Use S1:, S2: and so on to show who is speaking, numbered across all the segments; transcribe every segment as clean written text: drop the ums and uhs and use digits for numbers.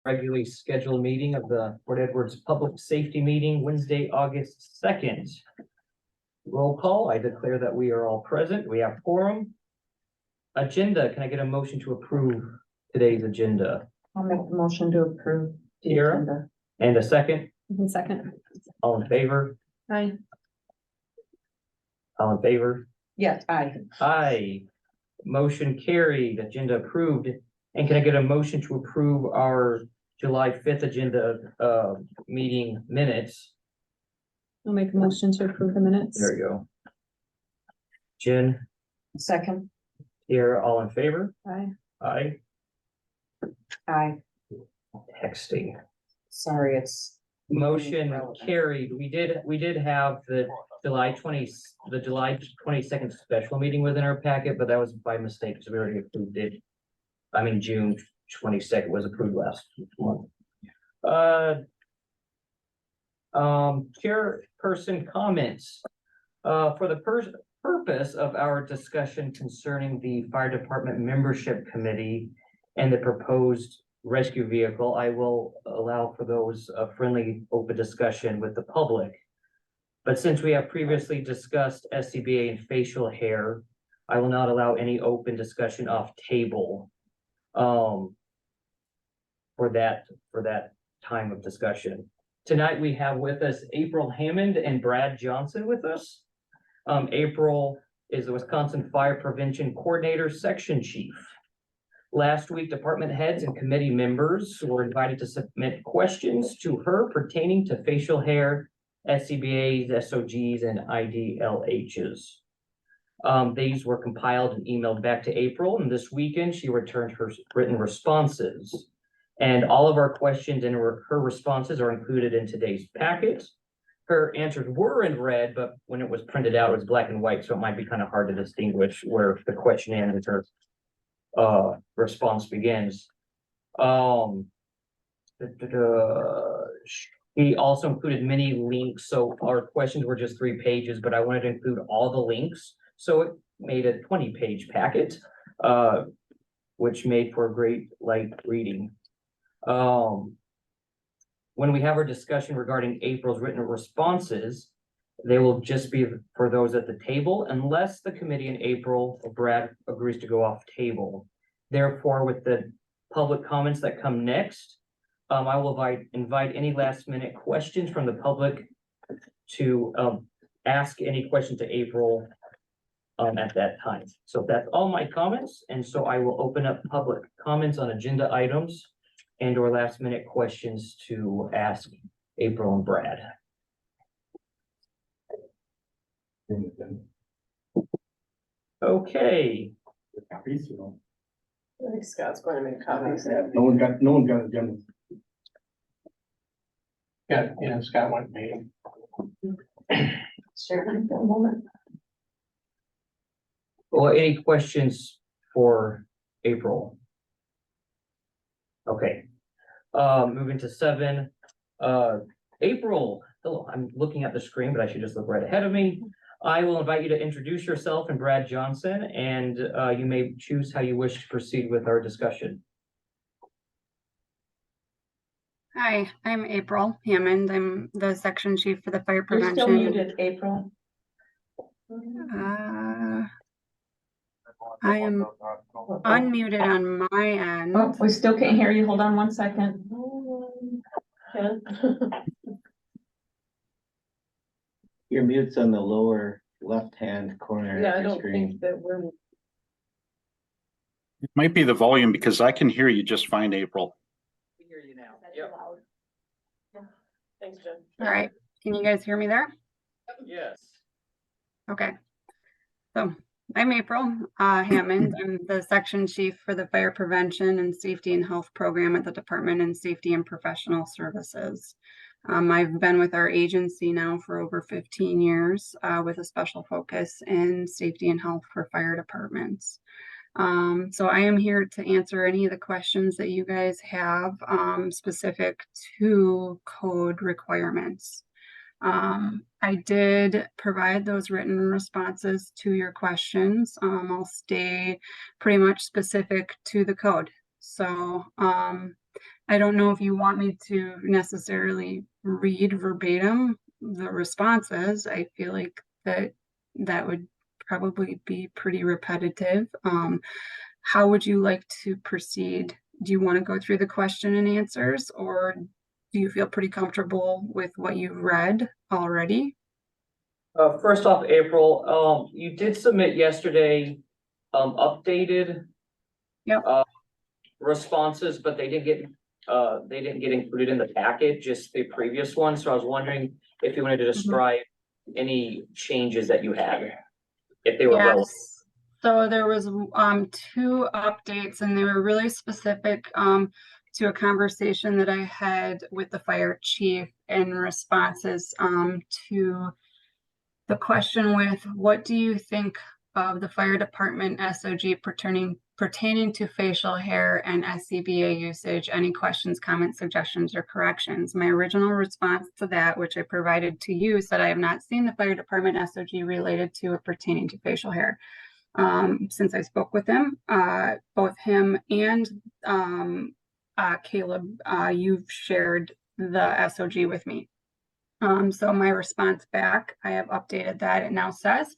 S1: Regularly scheduled meeting of the Port Edwards Public Safety Meeting, Wednesday, August 2nd. Roll call, I declare that we are all present. We have quorum. Agenda, can I get a motion to approve today's agenda?
S2: I'll make the motion to approve the
S1: Tiara?
S2: agenda.
S1: And a second,
S2: Second.
S1: all in favor?
S2: Aye.
S1: All in favor?
S2: Yes, aye.
S1: Aye. Motion carried, agenda approved. And can I get a motion to approve our July 5th agenda, meeting minutes?
S3: I'll make a motion to approve the minutes.
S1: There you go. Jen,
S2: Second.
S1: here, all in favor?
S3: Aye.
S1: Aye.
S2: Aye.
S1: Texting.
S2: Sorry, it's.
S1: Motion
S2: Relevant.
S1: carried. We did have the July 22nd special meeting within our packet, but that was by mistake, so we already approved it. I mean, June 22nd was approved last month. Chairperson comments. For the purpose of our discussion concerning the fire department membership committee and the proposed rescue vehicle, I will allow for those friendly open discussion with the public. But since we have previously discussed SCBA and facial hair, I will not allow any open discussion off table for that time of discussion. Tonight we have with us April Hammond and Brad Johnson with us. April is the Wisconsin Fire Prevention Coordinator Section Chief. Last week, department heads and committee members were invited to submit questions to her pertaining to facial hair, SCBAs, SOGs, and IDLHs. These were compiled and emailed back to April, and this weekend she returned her written responses. And all of our questions and her responses are included in today's packet. Her answers were in red, but when it was printed out, it was black and white, so it might be kind of hard to distinguish where the question ends and her response begins. He also included many links, so our questions were just 3 pages, but I wanted to include all the links. So it made a 20-page packet, which made for a great light reading. When we have our discussion regarding April's written responses, they will just be for those at the table unless the committee in April or Brad agrees to go off table. Therefore, with the public comments that come next, I will invite any last minute questions from the public to ask any questions to April at that time. So that's all my comments. And so I will open up public comments on agenda items and or last minute questions to ask April and Brad. Okay.
S4: I think
S2: Scott's going to make copies.
S4: No one got agenda.
S5: Yeah, Scott went meeting.
S2: Sure, for a moment.
S1: Well, any questions for April? Okay. Moving to 7. April, hello, I'm looking at the screen, but I should just look right ahead of me. I will invite you to introduce yourself and Brad Johnson, and you may choose how you wish to proceed with our discussion.
S6: Hi, I'm April Hammond. I'm the section chief for the fire
S2: You're
S6: prevention.
S2: still muted, April.
S6: I am unmuted on my end.
S2: Oh, we still can't hear you. Hold on 1 second.
S4: Your mute's on the lower left-hand corner
S2: Yeah, I
S4: of your
S2: don't
S4: screen.
S2: think that we're.
S5: It might be the volume because I can hear you just fine, April.
S1: We hear you now.
S2: Thanks, Jen.
S6: All right, can you guys hear me there?
S1: Yes.
S6: Okay. So I'm April Hammond. I'm the section chief for the fire prevention and safety and health program at the Department of Safety and Professional Services. I've been with our agency now for over 15 years with a special focus in safety and health for fire departments. So I am here to answer any of the questions that you guys have specific to code requirements. I did provide those written responses to your questions. I'll stay pretty much specific to the code. So I don't know if you want me to necessarily read verbatim the responses. I feel like that would probably be pretty repetitive. How would you like to proceed? Do you want to go through the question and answers, or do you feel pretty comfortable with what you've read already?
S1: First off, April, you did submit yesterday, updated.
S6: Yep.
S1: Responses, but they didn't get included in the packet, just the previous one, so I was wondering if you wanted to describe any changes that you had, if they were relevant.
S6: Yes. So there was two updates, and they were really specific to a conversation that I had with the fire chief in responses to the question with, what do you think of the fire department SOG pertaining to facial hair and SCBA usage? Any questions, comments, suggestions, or corrections? My original response to that, which I provided to you, said I have not seen the fire department SOG related to or pertaining to facial hair. Since I spoke with him, both him and Caleb, you've shared the SOG with me. So my response back, I have updated that. It now says,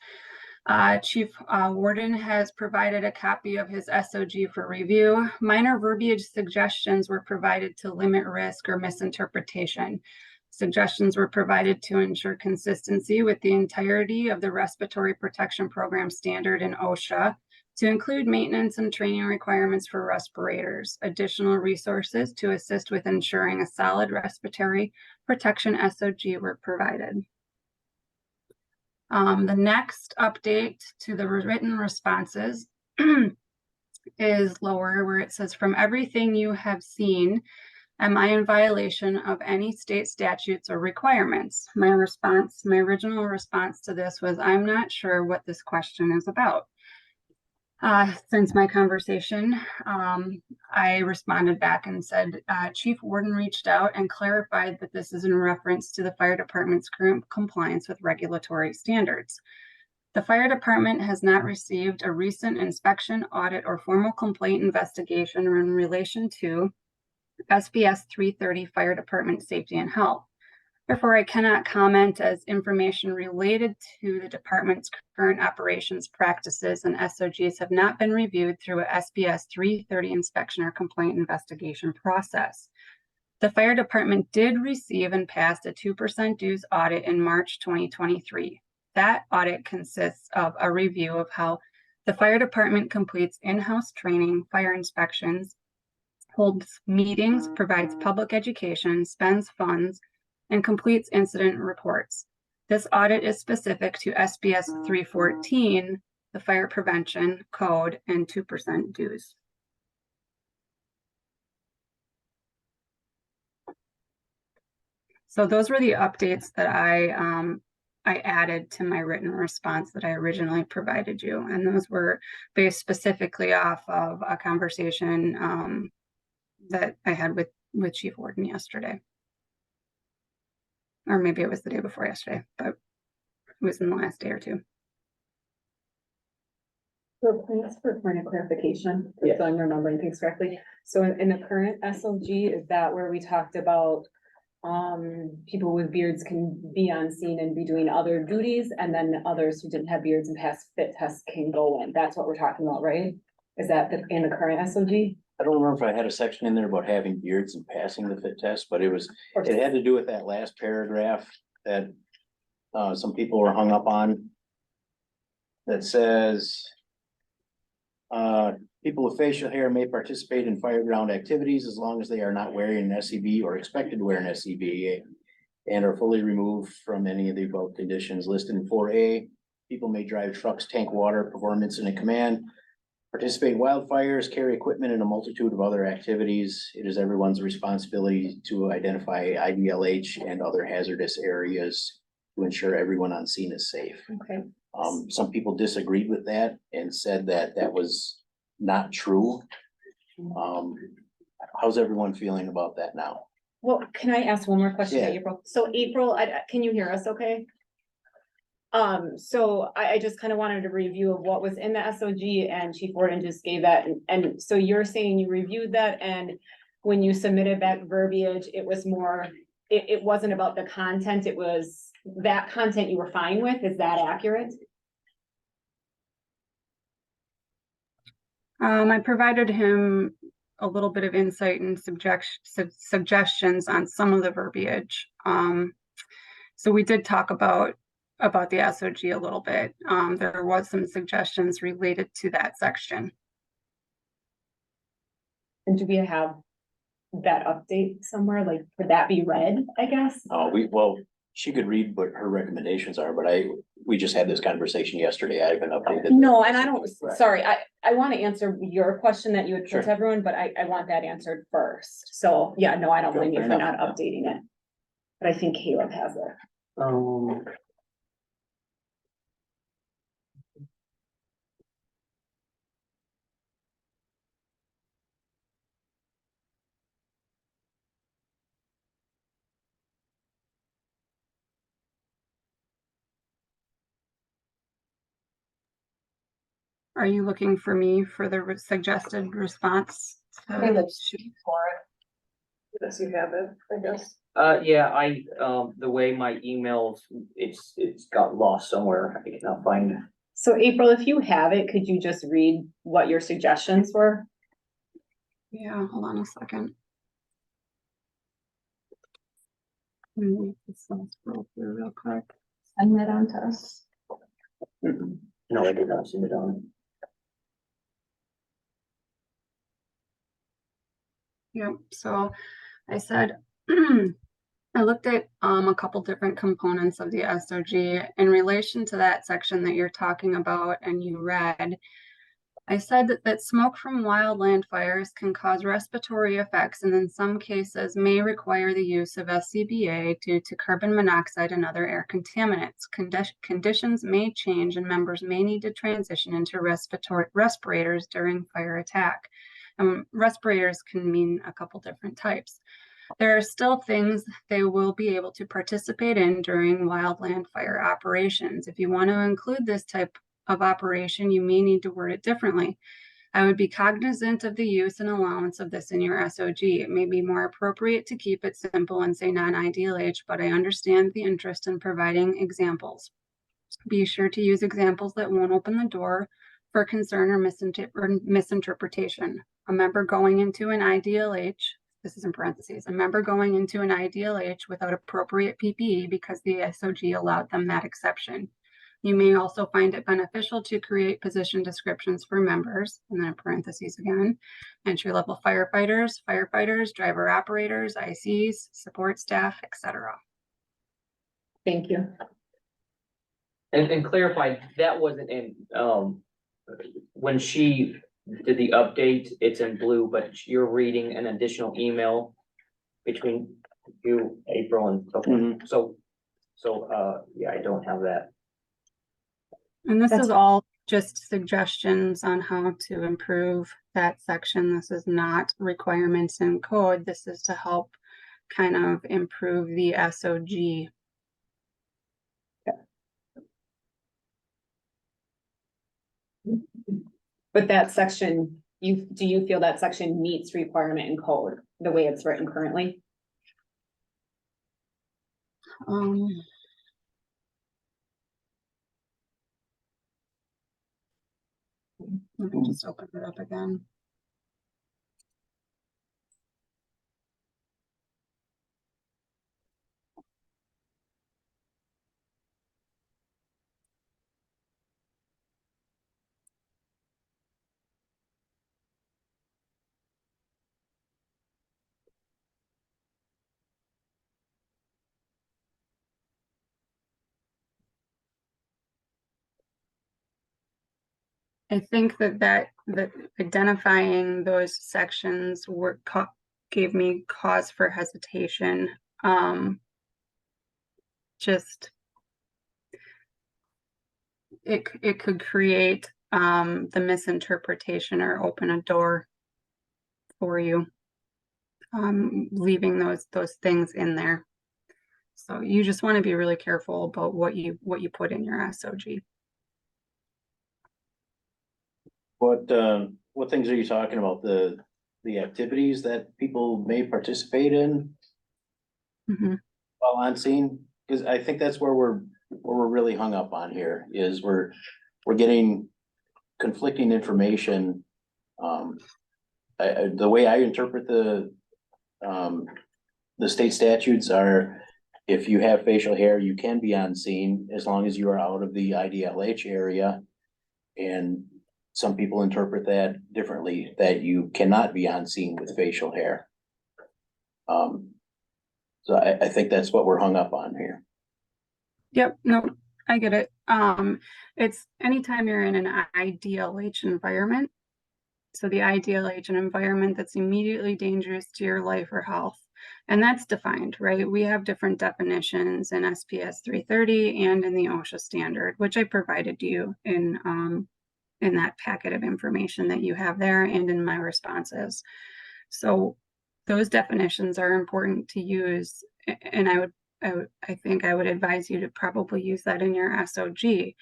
S6: Chief Warden has provided a copy of his SOG for review. Minor verbiage suggestions were provided to limit risk or misinterpretation. Suggestions were provided to ensure consistency with the entirety of the Respiratory Protection Program standard in OSHA, to include maintenance and training requirements for respirators. Additional resources to assist with ensuring a solid respiratory protection SOG were provided. The next update to the written responses is lower, where it says, from everything you have seen, am I in violation of any state statutes or requirements? My original response to this was, I'm not sure what this question is about. Since my conversation, I responded back and said, Chief Warden reached out and clarified that this is in reference to the fire department's current compliance with regulatory standards. The fire department has not received a recent inspection, audit, or formal complaint investigation in relation to SBS 330 Fire Department Safety and Health. Therefore, I cannot comment, as information related to the department's current operations practices and SOGs have not been reviewed through a SBS 330 inspection or complaint investigation process. The fire department did receive and passed a 2% dues audit in March 2023. That audit consists of a review of how the fire department completes in-house training, fire inspections, holds meetings, provides public education, spends funds, and completes incident reports. This audit is specific to SBS 314, the Fire Prevention Code, and 2% dues. So those were the updates that I added to my written response that I originally provided you. And those were based specifically off of a conversation that I had with Chief Warden yesterday. Or maybe it was the day before yesterday, but it was in the last day or two.
S2: So thanks for point of clarification,
S1: Yeah.
S2: so I'm remembering things correctly. So in the current SOG, is that where we talked about people with beards can be on scene and be doing other duties, and then others who didn't have beards and passed fit tests can go in? That's what we're talking about, right? Is that in the current SOG?
S7: I don't remember if I had a section in there about having beards and passing the fit test, but it had to do with that last paragraph that some people were hung up on. That says, people with facial hair may participate in fireground activities as long as they are not wearing an SCB or expected to wear an SCBA and are fully removed from any of the above conditions listed in 4A. People may drive trucks, tank water, perform incident command, participate in wildfires, carry equipment, and a multitude of other activities. It is everyone's responsibility to identify IDLH and other hazardous areas to ensure everyone on scene is safe.
S2: Okay.
S7: Some people disagreed with that and said that that was not true. How's everyone feeling about that now?
S8: Well, can I ask one more question,
S7: Yeah.
S8: April? So April, can you hear us okay? So I just kind of wanted a review of what was in the SOG, and Chief Warden just gave that. And so you're saying you reviewed that, and when you submitted back verbiage, it was more, it wasn't about the content, it was that content you were fine with, is that accurate?
S6: I provided him a little bit of insight and suggestions on some of the verbiage. So we did talk about the SOG a little bit. There was some suggestions related to that section.
S2: And do we have that update somewhere? Like, could that be read, I guess?
S7: Well, she could read what her recommendations are, but we just had this conversation yesterday. I haven't updated.
S2: No, and I don't,
S7: Right.
S2: sorry, I want to answer your question that you had put
S7: Sure.
S2: to everyone, but I want that answered first. So, yeah, no, I don't blame you
S7: Fair
S2: for
S7: enough.
S2: not updating it. But I think Caleb has it.
S6: Are you looking for me for the suggested response?
S2: Yes, you have it, I guess.
S1: Yeah, the way my emails, it's got lost somewhere. I cannot find.
S2: So April, if you have it, could you just read what your suggestions were?
S6: Yeah, hold on a second. Let's scroll through real quick.
S3: Send that on to us.
S1: No, I did not send it on.
S6: Yep, so I said, I looked at a couple different components of the SOG in relation to that section that you're talking about and you read. I said that smoke from wildland fires can cause respiratory effects and in some cases may require the use of SCBA due to carbon monoxide and other air contaminants. Conditions may change and members may need to transition into respirators during fire attack. Respirators can mean a couple different types. There are still things they will be able to participate in during wildland fire operations. If you want to include this type of operation, you may need to word it differently. I would be cognizant of the use and allowance of this in your SOG. It may be more appropriate to keep it simple and say non-IDLH, but I understand the interest in providing examples. Be sure to use examples that won't open the door for concern or misinterpretation. A member going into an IDLH, this is in parentheses, a member going into an IDLH without appropriate PPE because the SOG allowed them that exception. You may also find it beneficial to create position descriptions for members, and then in parentheses again, entry-level firefighters, driver operators, ICs, support staff, etc.
S2: Thank you.
S1: And clarify, that wasn't in, when she did the update, it's in blue, but you're reading an additional email between you, April, and
S7: Mhm.
S1: so, yeah, I don't have that.
S6: And this
S2: That's
S6: is all just suggestions on how to improve that section. This is not requirements in code. This is to help kind of improve the SOG.
S2: But that section, do you feel that section meets requirement in code, the way it's written currently?
S6: Let me just open it up again. I think that identifying those sections gave me cause for hesitation. Just it could create the misinterpretation or open a door for you, leaving those things in there. So you just want to be really careful about what you put in your SOG.
S7: What things are you talking about? the activities that people may participate in
S6: Mhm.
S7: while on scene? Cause I think that's where we're really hung up on here, is we're getting conflicting information. The way I interpret the state statutes are, if you have facial hair, you can be on scene as long as you are out of the IDLH area. And some people interpret that differently, that you cannot be on scene with facial hair. So I think that's what we're hung up on here.
S6: Yep, no, I get it. It's anytime you're in an IDLH environment. So the IDLH, an environment that's immediately dangerous to your life or health. And that's defined, right? We have different definitions in SPS 330 and in the OSHA standard, which I provided you in that packet of information that you have there and in my responses. So those definitions are important to use, and I think I would advise you to probably use that in your SOG.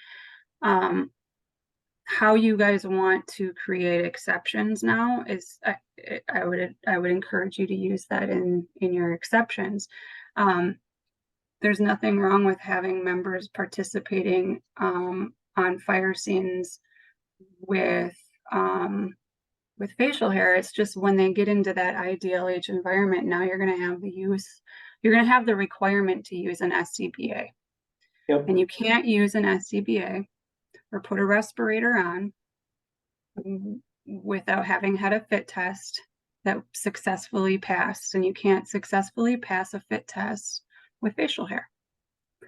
S6: How you guys want to create exceptions now is, I would encourage you to use that in your exceptions. There's nothing wrong with having members participating on fire scenes with facial hair. It's just when they get into that IDLH environment, now you're going to have the requirement to use an SCBA.
S7: Yep.
S6: And you can't use an SCBA or put a respirator on without having had a fit test that successfully passed. And you can't successfully pass a fit test with facial hair.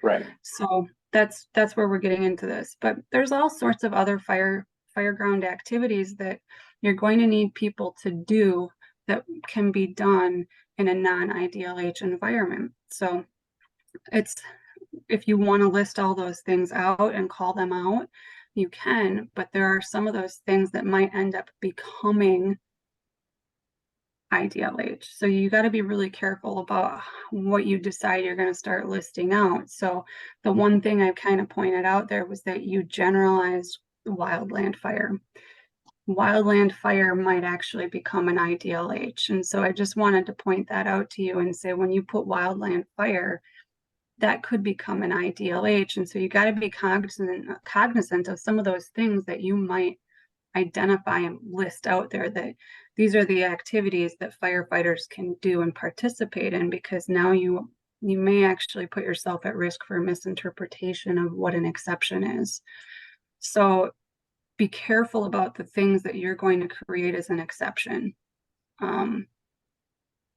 S7: Right.
S6: So that's where we're getting into this. But there's all sorts of other fireground activities that you're going to need people to do that can be done in a non-IDLH environment. So if you want to list all those things out and call them out, you can, but there are some of those things that might end up becoming IDLH. So you got to be really careful about what you decide you're going to start listing out. So the one thing I kind of pointed out there was that you generalized wildland fire. Wildland fire might actually become an IDLH. And so I just wanted to point that out to you and say, when you put wildland fire, that could become an IDLH. And so you got to be cognizant of some of those things that you might identify and list out there, that these are the activities that firefighters can do and participate in, because now you may actually put yourself at risk for a misinterpretation of what an exception is. So be careful about the things that you're going to create as an exception.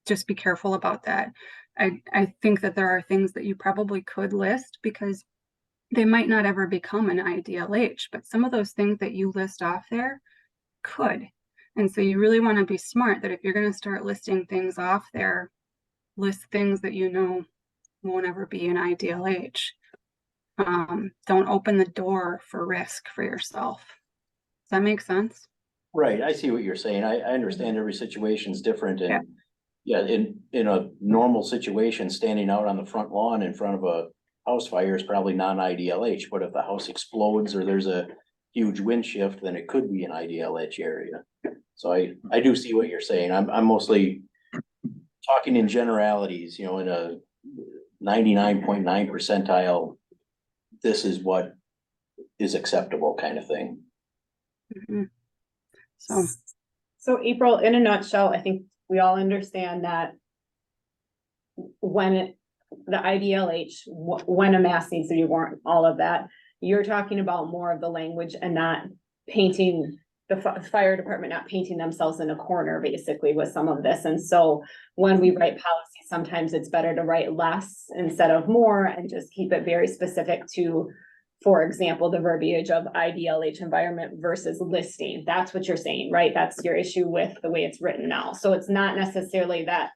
S6: Just be careful about that. I think that there are things that you probably could list because they might not ever become an IDLH, but some of those things that you list off there could. And so you really want to be smart that if you're going to start listing things off there, list things that you know won't ever be an IDLH. Don't open the door for risk for yourself. Does that make sense?
S7: Right, I see what you're saying. I understand every situation is different,
S6: Yeah.
S7: and yeah, in a normal situation, standing out on the front lawn in front of a house fire is probably non-IDLH, but if the house explodes or there's a huge wind shift, then it could be an IDLH area. So I do see what you're saying. I'm mostly talking in generalities, you know, in a 99.9 percentile, this is what is acceptable kind of thing.
S6: Mhm.
S8: So April, in a nutshell, I think we all understand that when the IDLH, when a mask needs to be worn, all of that, you're talking about more of the language and not painting the fire department, not painting themselves in a corner basically with some of this. And so when we write policy, sometimes it's better to write less instead of more and just keep it very specific to, for example, the verbiage of IDLH environment versus listing. That's what you're saying, right? That's your issue with the way it's written now. So it's not necessarily that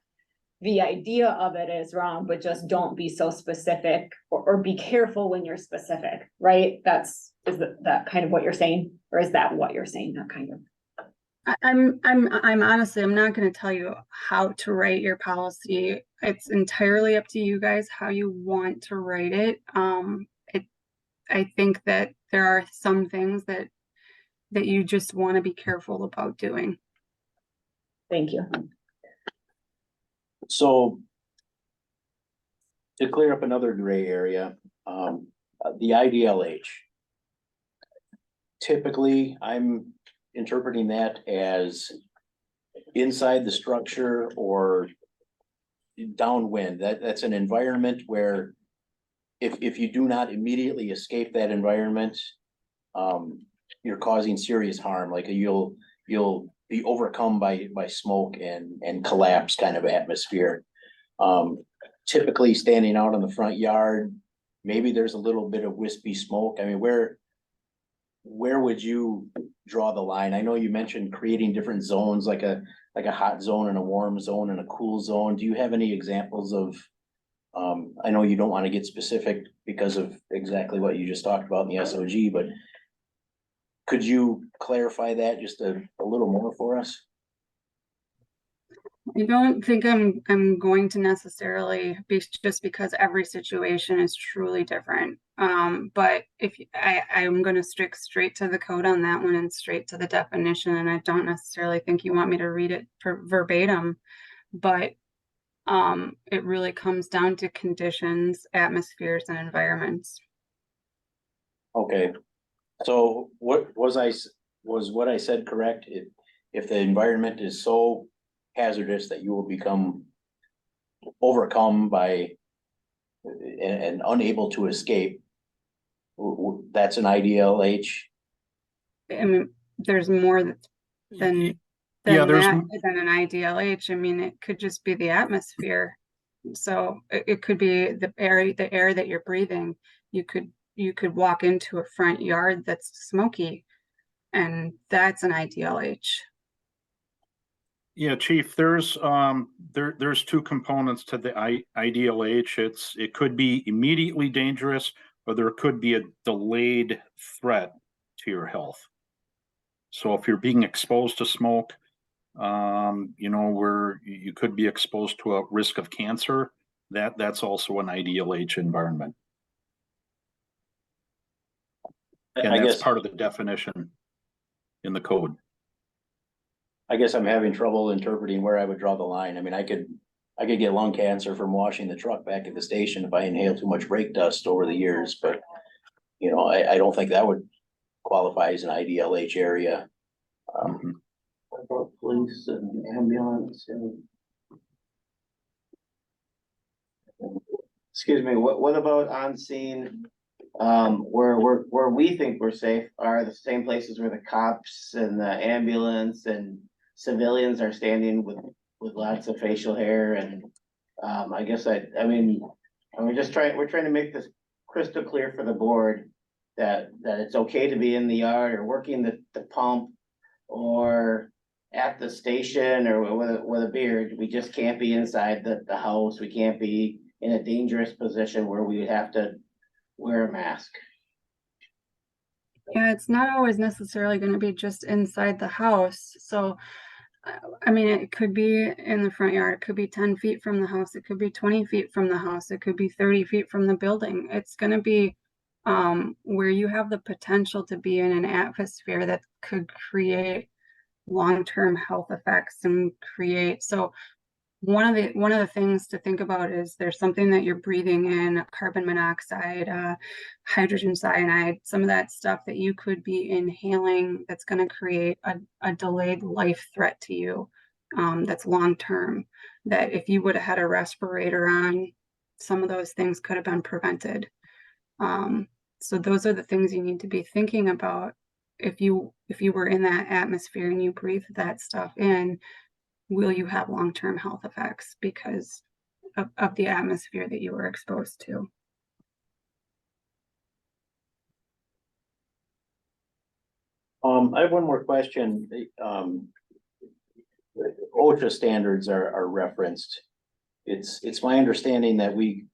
S8: the idea of it is wrong, but just don't be so specific or be careful when you're specific, right? Is that kind of what you're saying? Or is that what you're saying? Not kind of.
S6: I'm honestly, I'm not going to tell you how to write your policy. It's entirely up to you guys how you want to write it. I think that there are some things that you just want to be careful about doing.
S8: Thank you.
S7: So to clear up another gray area, the IDLH. Typically, I'm interpreting that as inside the structure or downwind. That's an environment where if you do not immediately escape that environment, you're causing serious harm, like you'll be overcome by smoke and collapse kind of atmosphere. Typically standing out in the front yard, maybe there's a little bit of wispy smoke. I mean, where would you draw the line? I know you mentioned creating different zones, like a hot zone and a warm zone and a cool zone. Do you have any examples of, I know you don't want to get specific because of exactly what you just talked about in the SOG, but could you clarify that just a little more for us?
S6: I don't think I'm going to necessarily be, just because every situation is truly different. But if I'm going to stick straight to the code on that one and straight to the definition, and I don't necessarily think you want me to read it verbatim, but it really comes down to conditions, atmospheres, and environments.
S7: Okay, so what was what I said correct? If the environment is so hazardous that you will become overcome by and unable to escape, that's an IDLH.
S6: I mean, there's more than
S5: Yeah, there's
S6: that, than an IDLH. I mean, it could just be the atmosphere. So it could be the air that you're breathing. You could walk into a front yard that's smoky, and that's an IDLH.
S5: Yeah, Chief, there's two components to the IDLH. It could be immediately dangerous, or there could be a delayed threat to your health. So if you're being exposed to smoke, where you could be exposed to a risk of cancer, that's also an IDLH environment. And that's part of the definition in the code.
S7: I guess I'm having trouble interpreting where I would draw the line. I mean, I could get lung cancer from washing the truck back at the station if I inhale too much brake dust over the years, but I don't think that would qualify as an IDLH area.
S4: What about police and ambulance and? Excuse me, what about on scene? Where we think we're safe are the same places where the cops and the ambulance and civilians are standing with lots of facial hair and, I guess we're trying to make this crystal clear for the board that it's okay to be in the yard or working the pump or at the station or with a beard. We just can't be inside the house. We can't be in a dangerous position where we would have to wear a mask.
S6: Yeah, it's not always necessarily going to be just inside the house. So, I mean, it could be in the front yard. It could be 10 feet from the house. It could be 20 feet from the house. It could be 30 feet from the building. It's going to be where you have the potential to be in an atmosphere that could create long-term health effects and create. So one of the things to think about is there's something that you're breathing in, carbon monoxide, hydrogen cyanide, some of that stuff that you could be inhaling that's going to create a delayed life threat to you, that's long-term, that if you would have had a respirator on, some of those things could have been prevented. So those are the things you need to be thinking about if you were in that atmosphere and you breathe that stuff in. Will you have long-term health effects because of the atmosphere that you were exposed to?
S7: I have one more question. OSHA standards are referenced. It's my understanding that we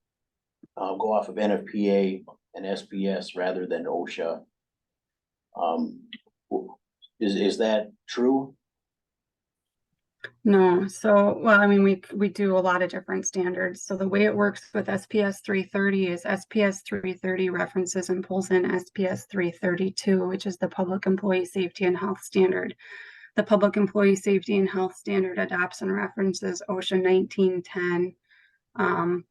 S7: go off of NFPA and SPS rather than OSHA. Is that true?
S6: No. So, well, I mean, we do a lot of different standards. So the way it works with SPS 330 is SPS 330 references and pulls in SPS 332, which is the Public Employee Safety and Health Standard. The Public Employee Safety and Health Standard adopts and references OSHA 1910,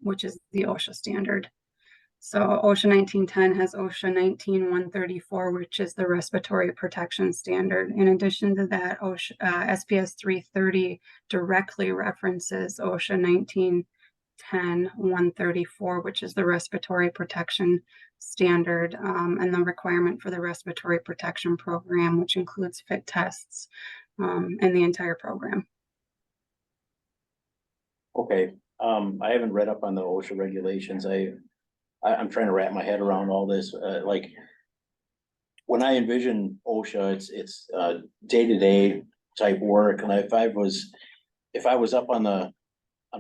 S6: which is the OSHA standard. So OSHA 1910 has OSHA 19134, which is the respiratory protection standard. In addition to that, OSHA, SPS 330 directly references OSHA 134, which is the respiratory protection standard, and the requirement for the respiratory protection program, which includes fit tests, and the entire program.
S7: Okay, I haven't read up on the OSHA regulations. I'm trying to wrap my head around all this, like. When I envision OSHA, it's day-to-day type work, and if I was up on a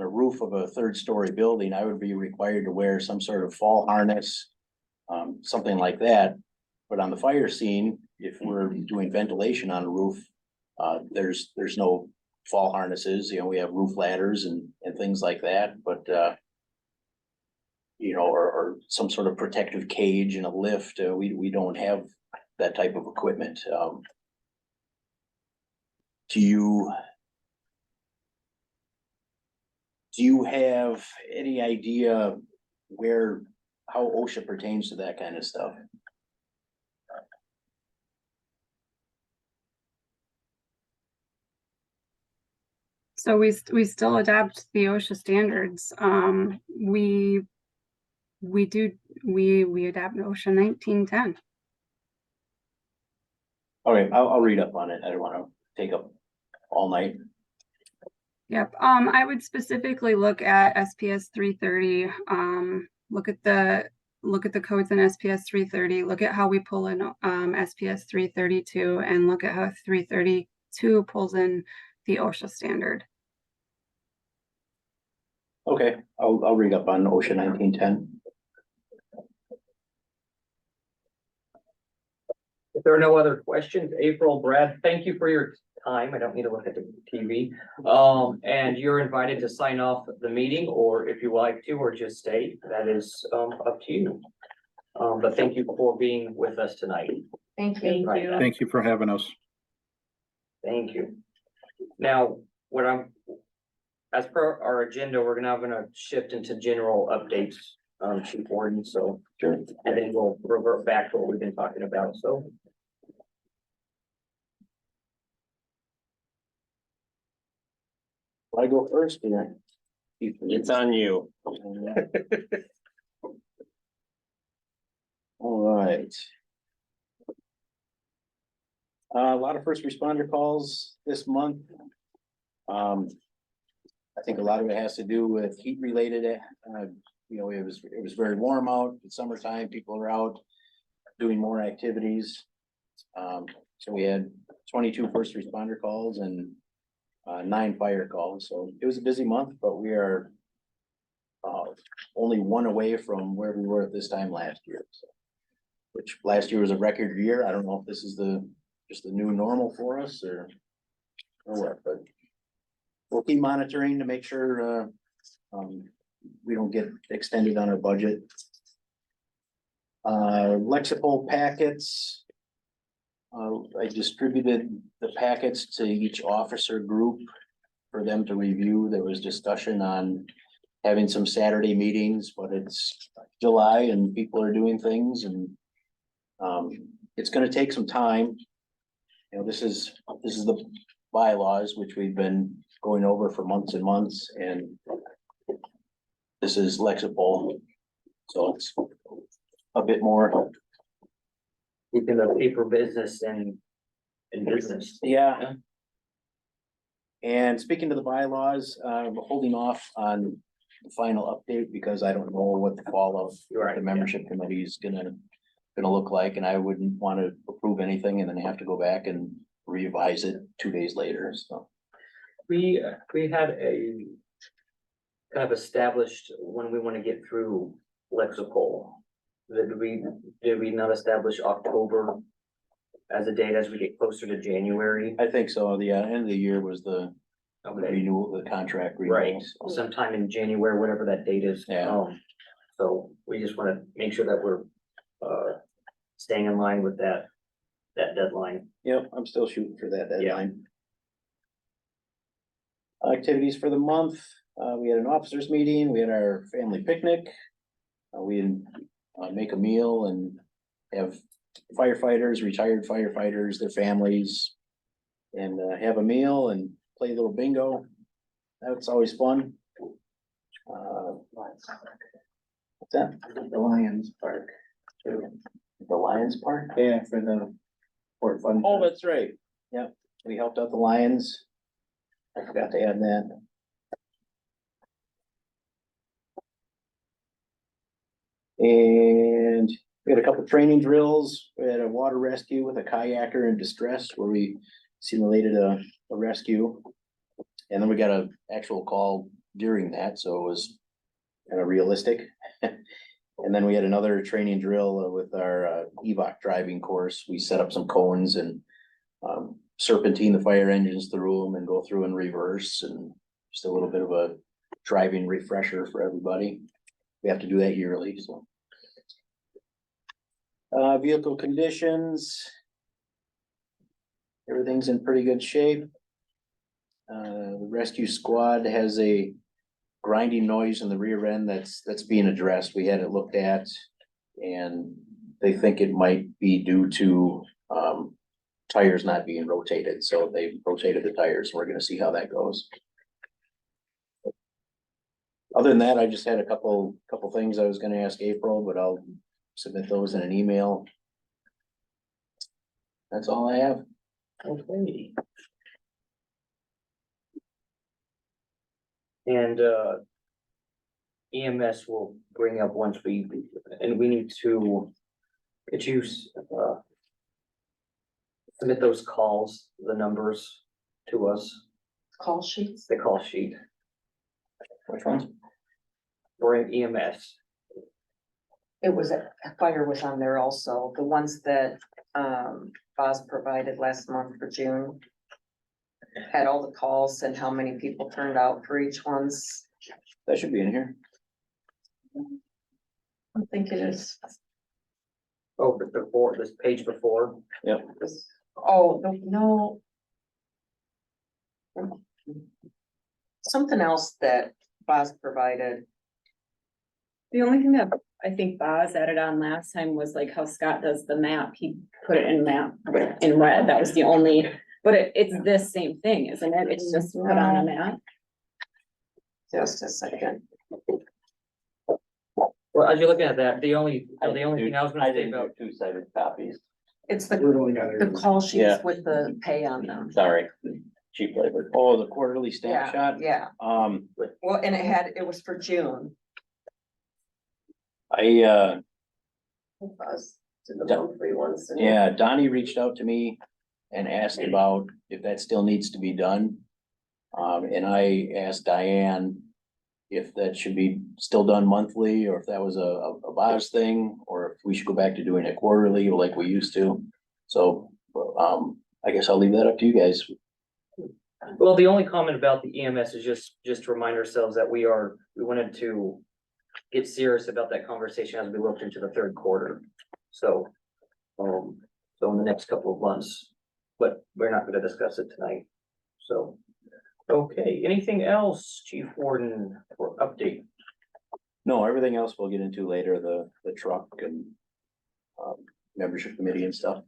S7: roof of a third-story building, I would be required to wear some sort of fall harness. Something like that, but on the fire scene, if we're doing ventilation on a roof, there's no fall harnesses, you know, we have roof ladders and things like that, but you know, or some sort of protective cage and a lift, we don't have that type of equipment. Do you have any idea how OSHA pertains to that kind of stuff?
S6: So we still adopt the OSHA standards. We adopt OSHA 1910.
S7: Okay, I'll read up on it. I don't want to take up all night.
S6: Yep. I would specifically look at SPS 330. Look at the codes in SPS 330. Look at how we pull in SPS 332, and look at how 332 pulls in the OSHA standard.
S7: Okay, I'll read up on OSHA 1910.
S1: If there are no other questions, April, Brad, thank you for your time. I don't need to look at the TV. And you're invited to sign off the meeting, or if you like to, or just stay, that is up to you. But thank you for being with us tonight.
S8: Thank
S2: Thank
S1: Right.
S2: you.
S5: Thank you for having us.
S1: Thank you. Now, as per our agenda, we're now gonna shift into general updates, Chief Warden, so.
S7: Sure.
S1: And then we'll revert back to what we've been talking about, so.
S7: I go first here.
S4: It's on you.
S7: All right. A lot of first responder calls this month. I think a lot of it has to do with heat related, you know, it was very warm out, it's summertime, people are out doing more activities. So we had 22 first responder calls and 9 fire calls, so it was a busy month, but we are only one away from where we were at this time last year, so. Which last year was a record year. I don't know if this is just the new normal for us or what, but we'll keep monitoring to make sure we don't get extended on our budget. Lexipol packets. I distributed the packets to each officer group for them to review. There was discussion on having some Saturday meetings, but it's July and people are doing things, and it's gonna take some time. You know, this is the bylaws, which we've been going over for months and months, and this is Lexipol, so it's a bit more.
S1: Keeping the paper business and business.
S7: Yeah. And speaking to the bylaws, we're holding off on the final update because I don't know what the fall of
S1: Right,
S7: the
S1: yeah.
S7: membership committee is gonna look like, and I wouldn't want to approve anything and then have to go back and revise it 2 days later, so.
S1: We had a kind of established when we want to get through Lexipol. Did we not establish October as a date as we get closer to January?
S7: I think so, the end of the year was the
S1: Okay,
S7: renewal, the contract
S1: right,
S7: renewal. so.
S1: sometime in January, whatever that date is.
S7: Yeah.
S1: So we just want to make sure that we're staying in line with that deadline.
S7: Yep, I'm still shooting for that deadline. Activities for the month, we had an officers meeting, we had our family picnic. We make a meal and have firefighters, retired firefighters, their families. And have a meal and play a little bingo. That's always fun. What's that?
S4: The Lions Park.
S7: The Lions Park?
S4: Yeah, for the Fort Fun.
S7: Oh, that's right. Yep, we helped out the Lions. I forgot to add that. And we had a couple training drills. We had a water rescue with a kayaker in distress where we simulated a rescue. And then we got an actual call during that, so it was kind of realistic. And then we had another training drill with our EVOC driving course. We set up some cones and serpentine the fire engines through them and go through in reverse, and just a little bit of a driving refresher for everybody. We have to do that yearly, so. Vehicle conditions. Everything's in pretty good shape. The rescue squad has a grinding noise in the rear end that's being addressed. We had it looked at. And they think it might be due to tires not being rotated, so they rotated the tires. We're gonna see how that goes. Other than that, I just had a couple things I was gonna ask April, but I'll submit those in an email. That's all I have.
S1: Okay. And EMS will bring up once we need to get you submit those calls, the numbers to us,
S3: Call sheets.
S1: the call sheet
S7: Which ones?
S1: for EMS.
S3: It was, fire was on there also, the ones that, Boz provided last month for June. Had all the calls and how many people turned out for each ones.
S7: That should be in here.
S3: I think it is.
S1: Oh, but before, this page before,
S3: Oh, no. Something else that Boz provided.
S2: The only thing that I think Boz added on last time was like how Scott does the map. He put it in map in red. That was the only, but it's this same thing, isn't it? It's just put on a map.
S3: Just a second.
S1: well, as you're looking at that, the only thing I was gonna say about,
S7: two-sided copies.
S3: It's the
S4: The
S3: call sheets
S7: Yeah.
S3: with the pay on them.
S7: Sorry, cheap labor. Oh, the quarterly
S3: Yeah,
S7: snapshot.
S3: yeah. Well, and it was for June. Boz did the monthly ones. and-
S7: Yeah, Donnie reached out to me and asked about if that still needs to be done. And I asked Diane if that should be still done monthly, or if that was a Boz thing, or if we should go back to doing it quarterly like we used to. So, I guess I'll leave that up to you guys.
S1: well, the only comment about the EMS is just to remind ourselves that we wanted to get serious about that conversation as we looked into the third quarter. So, so in the next couple of months, but we're not gonna discuss it tonight. So, okay, anything else, Chief Warden, for update?
S7: No, everything else we'll get into later, the truck and membership committee and stuff.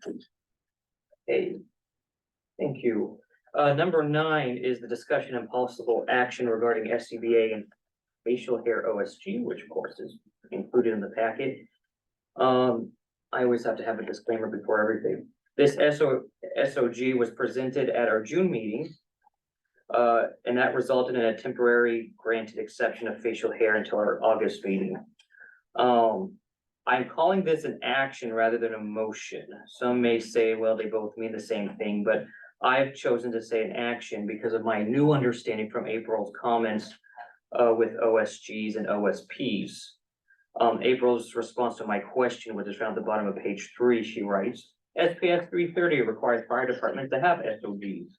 S1: Hey, thank you. Number 9 is the discussion and possible action regarding SCBA and facial hair OSG, which of course is included in the packet. I always have to have a disclaimer before everything. This SOG was presented at our June meeting. And that resulted in a temporary granted exception of facial hair until our August meeting. I'm calling this an action rather than a motion. Some may say, well, they both mean the same thing, but I've chosen to say an action because of my new understanding from April's comments with OSGs and OSPs. April's response to my question, which is found at the bottom of page 3, she writes, SPS 330 requires fire departments to have SOGs.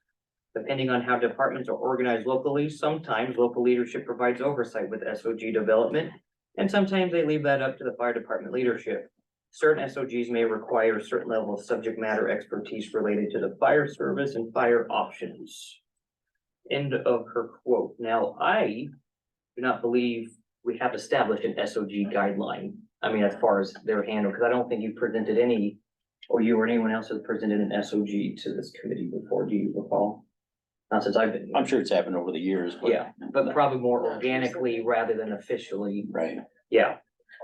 S1: Depending on how departments are organized locally, sometimes local leadership provides oversight with SOG development, and sometimes they leave that up to the fire department leadership. Certain SOGs may require a certain level of subject matter expertise related to the fire service and fire options. End of her quote. Now, I do not believe we have established an SOG guideline. I mean, as far as their handle, because I don't think you presented any, or you or anyone else has presented an SOG to this committee before, do you recall? Not since I've been.
S7: I'm sure it's happened over the years, but.
S1: Yeah, but probably more organically rather than officially.
S7: Right.
S1: Yeah.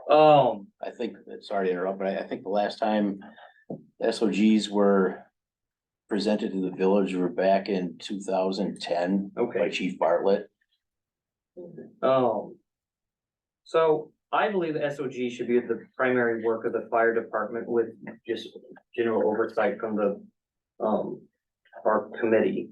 S7: I think, sorry to interrupt, but I think the last time SOGs were presented to the village were back in 2010 by
S1: Okay.
S7: Chief Bartlett.
S1: So I believe the SOG should be the primary work of the fire department with just general oversight from the, our committee.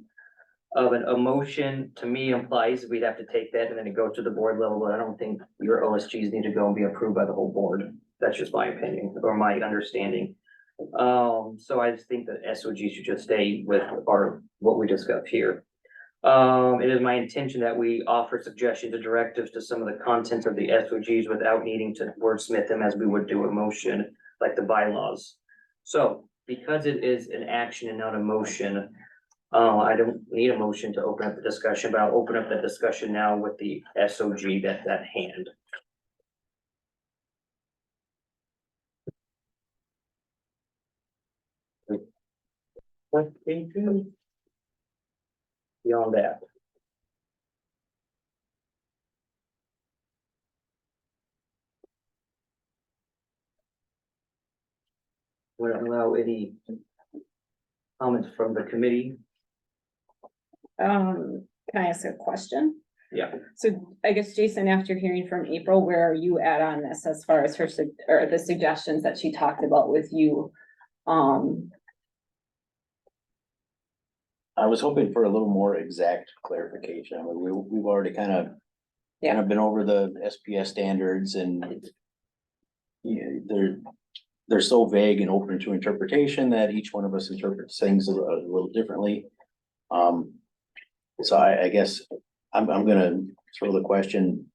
S1: A motion to me implies we'd have to take that and then it go to the board level, but I don't think your OSGs need to go and be approved by the whole board. That's just my opinion or my understanding. So I just think that SOG should just stay with what we discussed here. It is my intention that we offer suggestions or directives to some of the contents of the SOGs without needing to wordsmith them as we would do a motion, like the bylaws. So because it is an action and not a motion, I don't need a motion to open up the discussion, but I'll open up the discussion now with the SOG that's at hand. What they do? Beyond that. Would allow any comments from the committee?
S2: Can I ask a question?
S1: Yeah.
S2: So I guess Jason, after hearing from April, where are you at on this as far as or the suggestions that she talked about with you?
S7: I was hoping for a little more exact clarification. I mean, we've already kind of been over the SPS standards and they're so vague and open to interpretation that each one of us interprets things a little differently. So I guess I'm gonna throw the question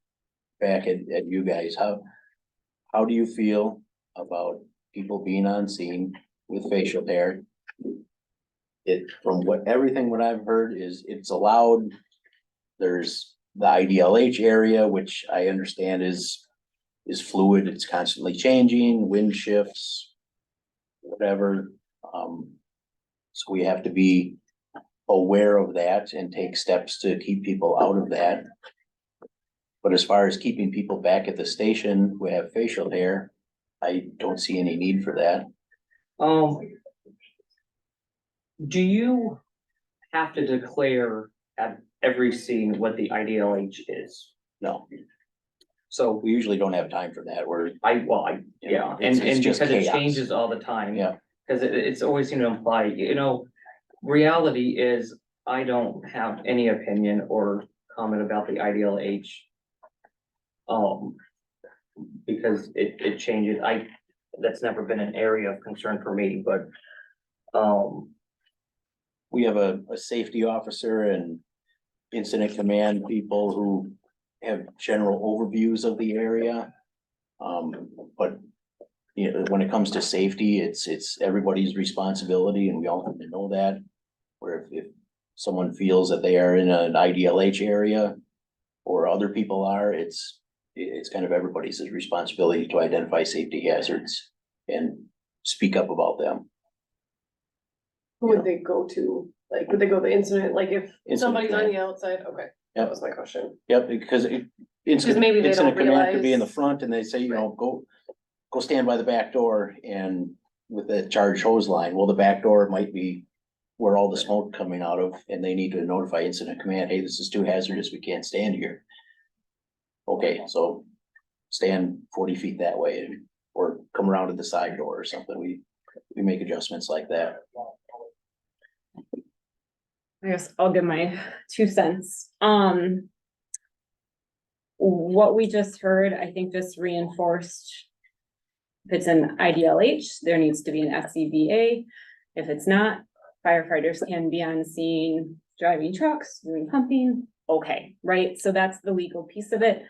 S7: back at you guys. How do you feel about people being on scene with facial hair? From everything what I've heard is it's allowed. There's the IDLH area, which I understand is fluid. It's constantly changing, wind shifts, whatever. So we have to be aware of that and take steps to keep people out of that. But as far as keeping people back at the station who have facial hair, I don't see any need for that.
S1: Do you have to declare at every scene what the IDLH is?
S7: No,
S1: So
S7: we usually don't have time for that.
S1: yeah,
S7: It's
S1: and
S7: just
S1: because it
S7: chaos.
S1: changes all the time.
S7: Yeah.
S1: Cause it's always seemed to imply, reality is I don't have any opinion or comment about the IDLH. Because it changes. That's never been an area of concern for me, but,
S7: We have a safety officer and incident command people who have general overviews of the area. But when it comes to safety, it's everybody's responsibility and we all have to know that. Where if someone feels that they are in an IDLH area or other people are, it's kind of everybody's responsibility to identify safety hazards and speak up about them.
S9: Who would they go to? Like, would they go to the incident, like if
S7: Incident
S9: somebody's on
S7: command.
S9: the outside? Okay,
S7: Yep.
S9: that was my question.
S7: Yep, because incident,
S9: maybe they
S7: incident
S9: don't
S7: command could be in the
S9: realize-
S7: front and they say, go stand by the back door and with the charged hose line, well, the back door might be where all the smoke coming out of, and they need to notify incident command, hey, this is too hazardous, we can't stand here. Okay, so stand 40 feet that way or come around to the side door or something. We make adjustments like that.
S2: I guess I'll give my 2 cents. What we just heard, I think just reinforced. If it's an IDLH, there needs to be an SCBA. If it's not, firefighters can be on scene, driving trucks, doing pumping, okay, right? So that's the legal piece of it.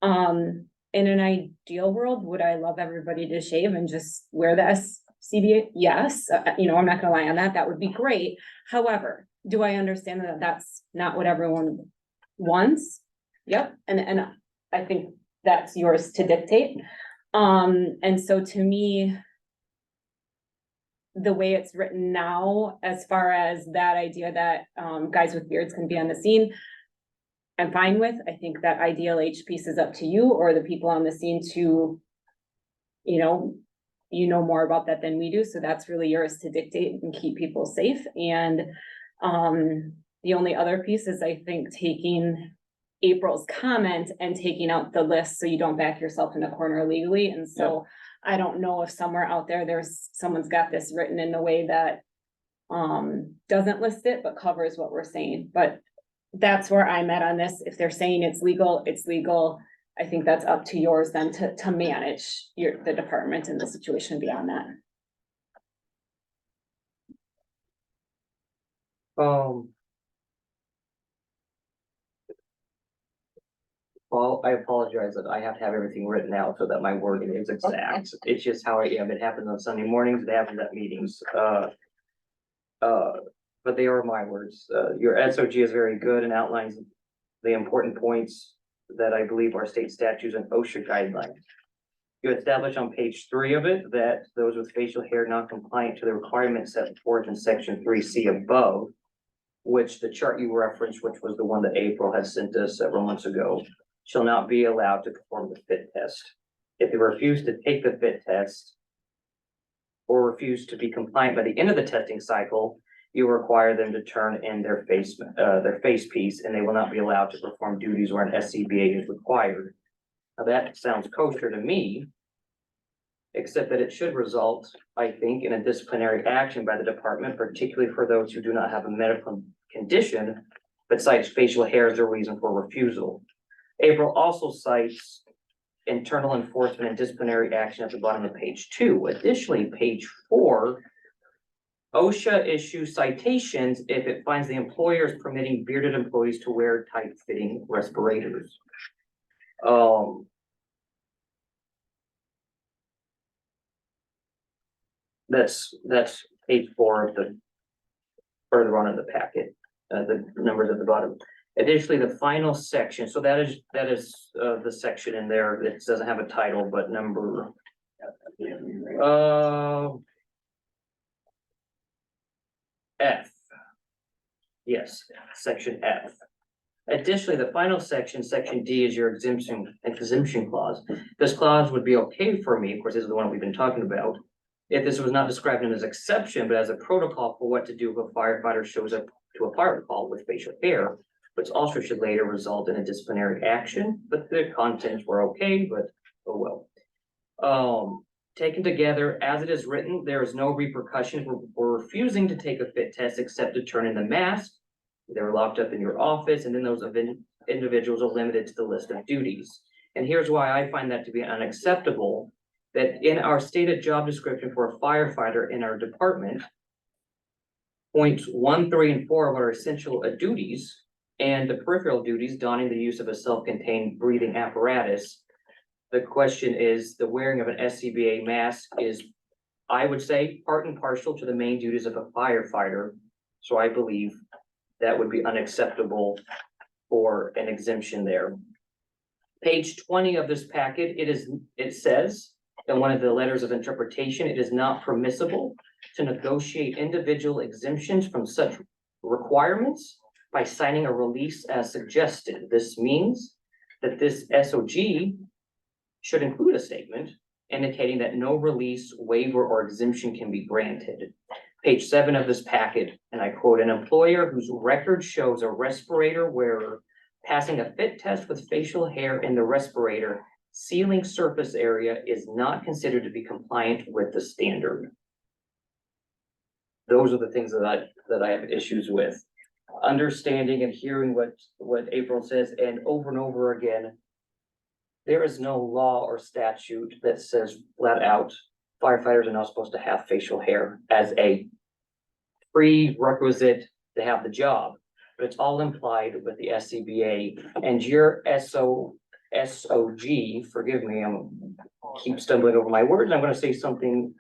S2: In an ideal world, would I love everybody to shave and just wear the SCBA? Yes, I'm not gonna lie on that, that would be great. However, do I understand that that's not what everyone wants? Yep, and I think that's yours to dictate. And so to me, the way it's written now, as far as that idea that, guys with beards can be on the scene, I'm fine with. I think that IDLH piece is up to you or the people on the scene to, you know more about that than we do, so that's really yours to dictate and keep people safe. And the only other piece is, I think, taking April's comment and taking out the list so you don't back yourself in a corner legally. And so I don't know if somewhere out there, someone's got this written in a way that doesn't list it, but covers what we're saying. But that's where I'm at on this. If they're saying it's legal, it's legal. I think that's up to yours then to manage the department and the situation beyond that.
S1: Well, I apologize that I have to have everything written out so that my wording is exact. It's just how I am. It happens on Sunday mornings, it happens at meetings. But they are my words. Your SOG is very good and outlines the important points that I believe are state statutes and OSHA guidelines. You establish on page 3 of it that those with facial hair not compliant to the requirements set forth in section 3C above, which the chart you referenced, which was the one that April had sent us several months ago, shall not be allowed to perform the fit test. If they refuse to take the fit test or refuse to be compliant by the end of the testing cycle, you require them to turn in their face piece, and they will not be allowed to perform duties where an SCBA is required. Now that sounds kosher to me, except that it should result, I think, in a disciplinary action by the department, particularly for those who do not have a medical condition, but cites facial hair as a reason for refusal. April also cites internal enforcement and disciplinary action at the bottom of page 2. Additionally, page 4, OSHA issues citations if it finds the employer is permitting bearded employees to wear tight-fitting respirators. That's page 4 of the further on in the packet, the numbers at the bottom. Additionally, the final section, so that is the section in there that doesn't have a title, but number F. Yes, section F. Additionally, the final section, section D, is your exemption clause. This clause would be okay for me, of course, this is the one we've been talking about, if this was not described in as exception, but as a protocol for what to do if a firefighter shows up to a fire call with facial hair, which also should later result in a disciplinary action. But the contents were okay, but oh well. Taken together, as it is written, there is no repercussion for refusing to take a fit test except to turn in the mask. They're locked up in your office, and then those individuals are limited to the list of duties. And here's why I find that to be unacceptable, that in our stated job description for a firefighter in our department, points 1, 3, and 4 are essential duties, and the peripheral duties, donning the use of a self-contained breathing apparatus. The question is, the wearing of an SCBA mask is, I would say, part and parcel to the main duties of a firefighter. So I believe that would be unacceptable for an exemption there. Page 20 of this packet, it says, in one of the letters of interpretation, it is not permissible to negotiate individual exemptions from such requirements by signing a release as suggested. This means that this SOG should include a statement indicating that no release, waiver, or exemption can be granted. Page 7 of this packet, and I quote, an employer whose record shows a respirator wearer passing a fit test with facial hair in the respirator sealing surface area is not considered to be compliant with the standard. Those are the things that I have issues with. Understanding and hearing what April says, and over again, there is no law or statute that says flat out firefighters are not supposed to have facial hair as a prerequisite to have the job, but it's all implied with the SCBA and your SOG, forgive me, keep stumbling over my words. I'm going to say something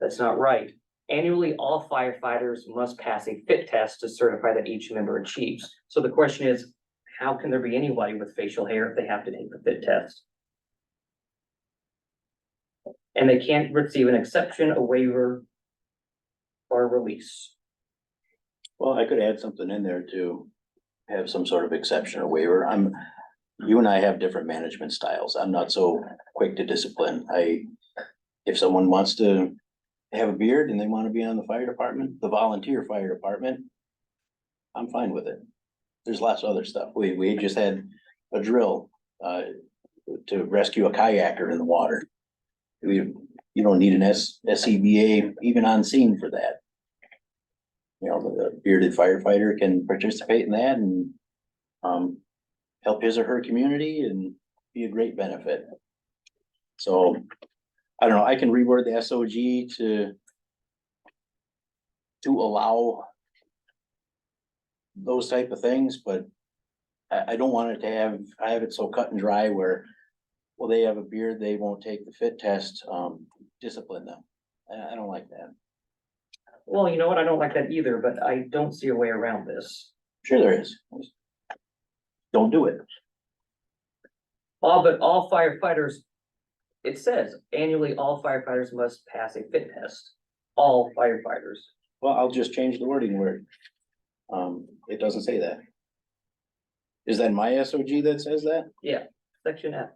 S1: that's not right. Annually, all firefighters must pass a fit test to certify that each member achieves. So the question is, how can there be anybody with facial hair if they have to take the fit test? And they can't receive an exception, a waiver, or a release.
S7: Well, I could add something in there to have some sort of exception or waiver. You and I have different management styles. I'm not so quick to discipline. If someone wants to have a beard and they want to be on the fire department, the volunteer fire department, I'm fine with it. There's lots of other stuff. We just had a drill, to rescue a kayaker in the water. You don't need an SCBA even on scene for that. You know, the bearded firefighter can participate in that and, help his or her community and be a great benefit. So, I don't know, I can reword the SOG to allow those type of things, but I don't want it to have it so cut and dry where, well, they have a beard, they won't take the fit test, discipline them. I don't like that.
S1: Well, you know what? I don't like that either, but I don't see a way around this.
S7: Sure there is. Don't do it.
S1: But all firefighters, it says annually, all firefighters must pass a fit test. All firefighters.
S7: Well, I'll just change the wording where, it doesn't say that. Is that my SOG that says that?
S1: Section F.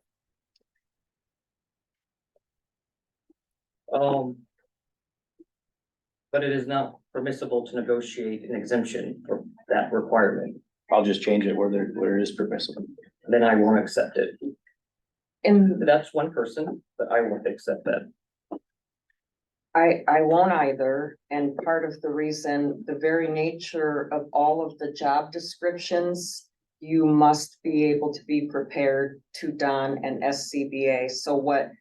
S1: But it is not permissible to negotiate an exemption for that requirement.
S7: I'll just change it where it is permissible.
S1: Then I won't accept it.
S3: And
S1: That's one person, but I won't accept that.
S3: I won't either, and part of the reason, the very nature of all of the job descriptions, you must be able to be prepared to don an SCBA. So what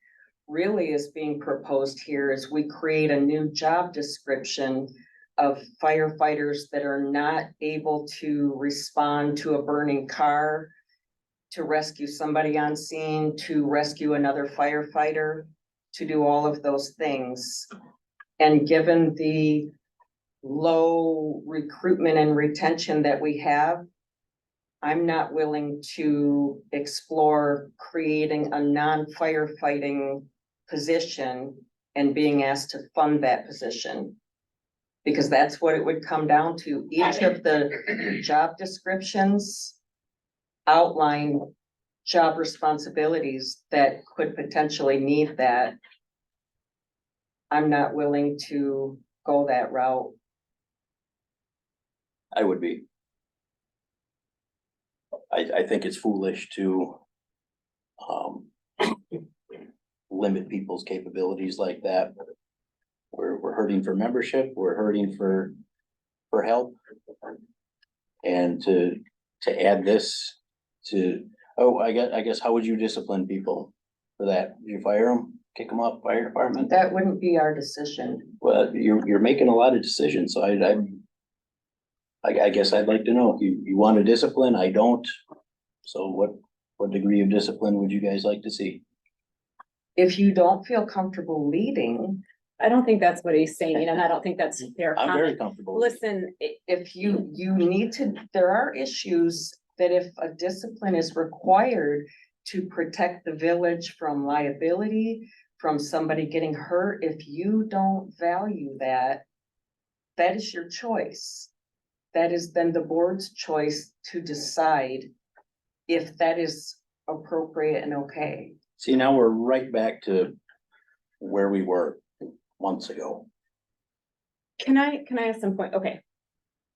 S3: really is being proposed here is we create a new job description of firefighters that are not able to respond to a burning car, to rescue somebody on scene, to rescue another firefighter, to do all of those things. And given the low recruitment and retention that we have, I'm not willing to explore creating a non-firefighting position and being asked to fund that position. Because that's what it would come down to. Each of the job descriptions outline job responsibilities that could potentially need that. I'm not willing to go that route.
S7: I would be. I think it's foolish to, limit people's capabilities like that. We're hurting for membership, we're hurting for help. And to add this to, I guess, how would you discipline people for that? You fire them, kick them off fire department?
S3: That wouldn't be our decision.
S7: Well, you're making a lot of decisions, so I guess I'd like to know, you want to discipline, I don't. So what degree of discipline would you guys like to see?
S3: If you don't feel comfortable leading,
S2: I don't think that's what he's saying, and I don't think that's fair
S7: I'm very
S2: comment.
S7: comfortable.
S2: Listen,
S3: if you need to, there are issues that if a discipline is required to protect the village from liability, from somebody getting hurt, if you don't value that, that is your choice. That is then the board's choice to decide if that is appropriate and okay.
S7: See, now we're right back to where we were months ago.
S2: can I ask some point? Okay.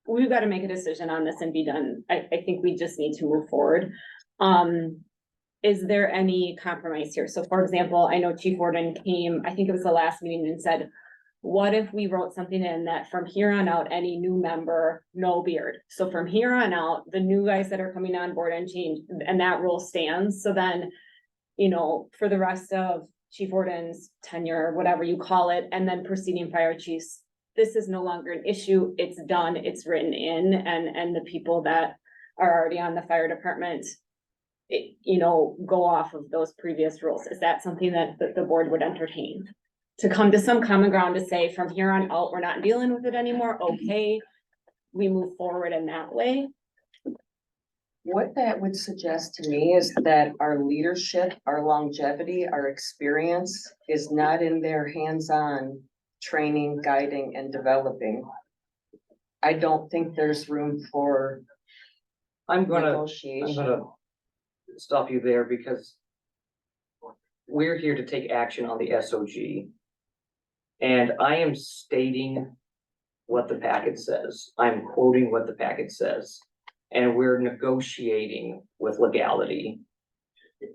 S2: We've got to make a decision on this and be done. I think we just need to move forward. Is there any compromise here? So for example, I know Chief Warden came, I think it was the last meeting, and said, what if we wrote something in that from here on out, any new member, no beard? So from here on out, the new guys that are coming on board and change, and that rule stands. So then, for the rest of Chief Warden's tenure, whatever you call it, and then preceding fire chiefs, this is no longer an issue. It's done, it's written in, and the people that are already on the fire department, go off of those previous rules. Is that something that the board would entertain? to come to some common ground to say from here on out, we're not dealing with it anymore, okay? We move forward in that way.
S3: What that would suggest to me is that our leadership, our longevity, our experience is not in their hands-on training, guiding, and developing. I don't think there's room for
S1: I'm gonna
S3: negotiation.
S1: stop you there because we're here to take action on the SOG. And I am stating what the packet says. I'm quoting what the packet says. And we're negotiating with legality.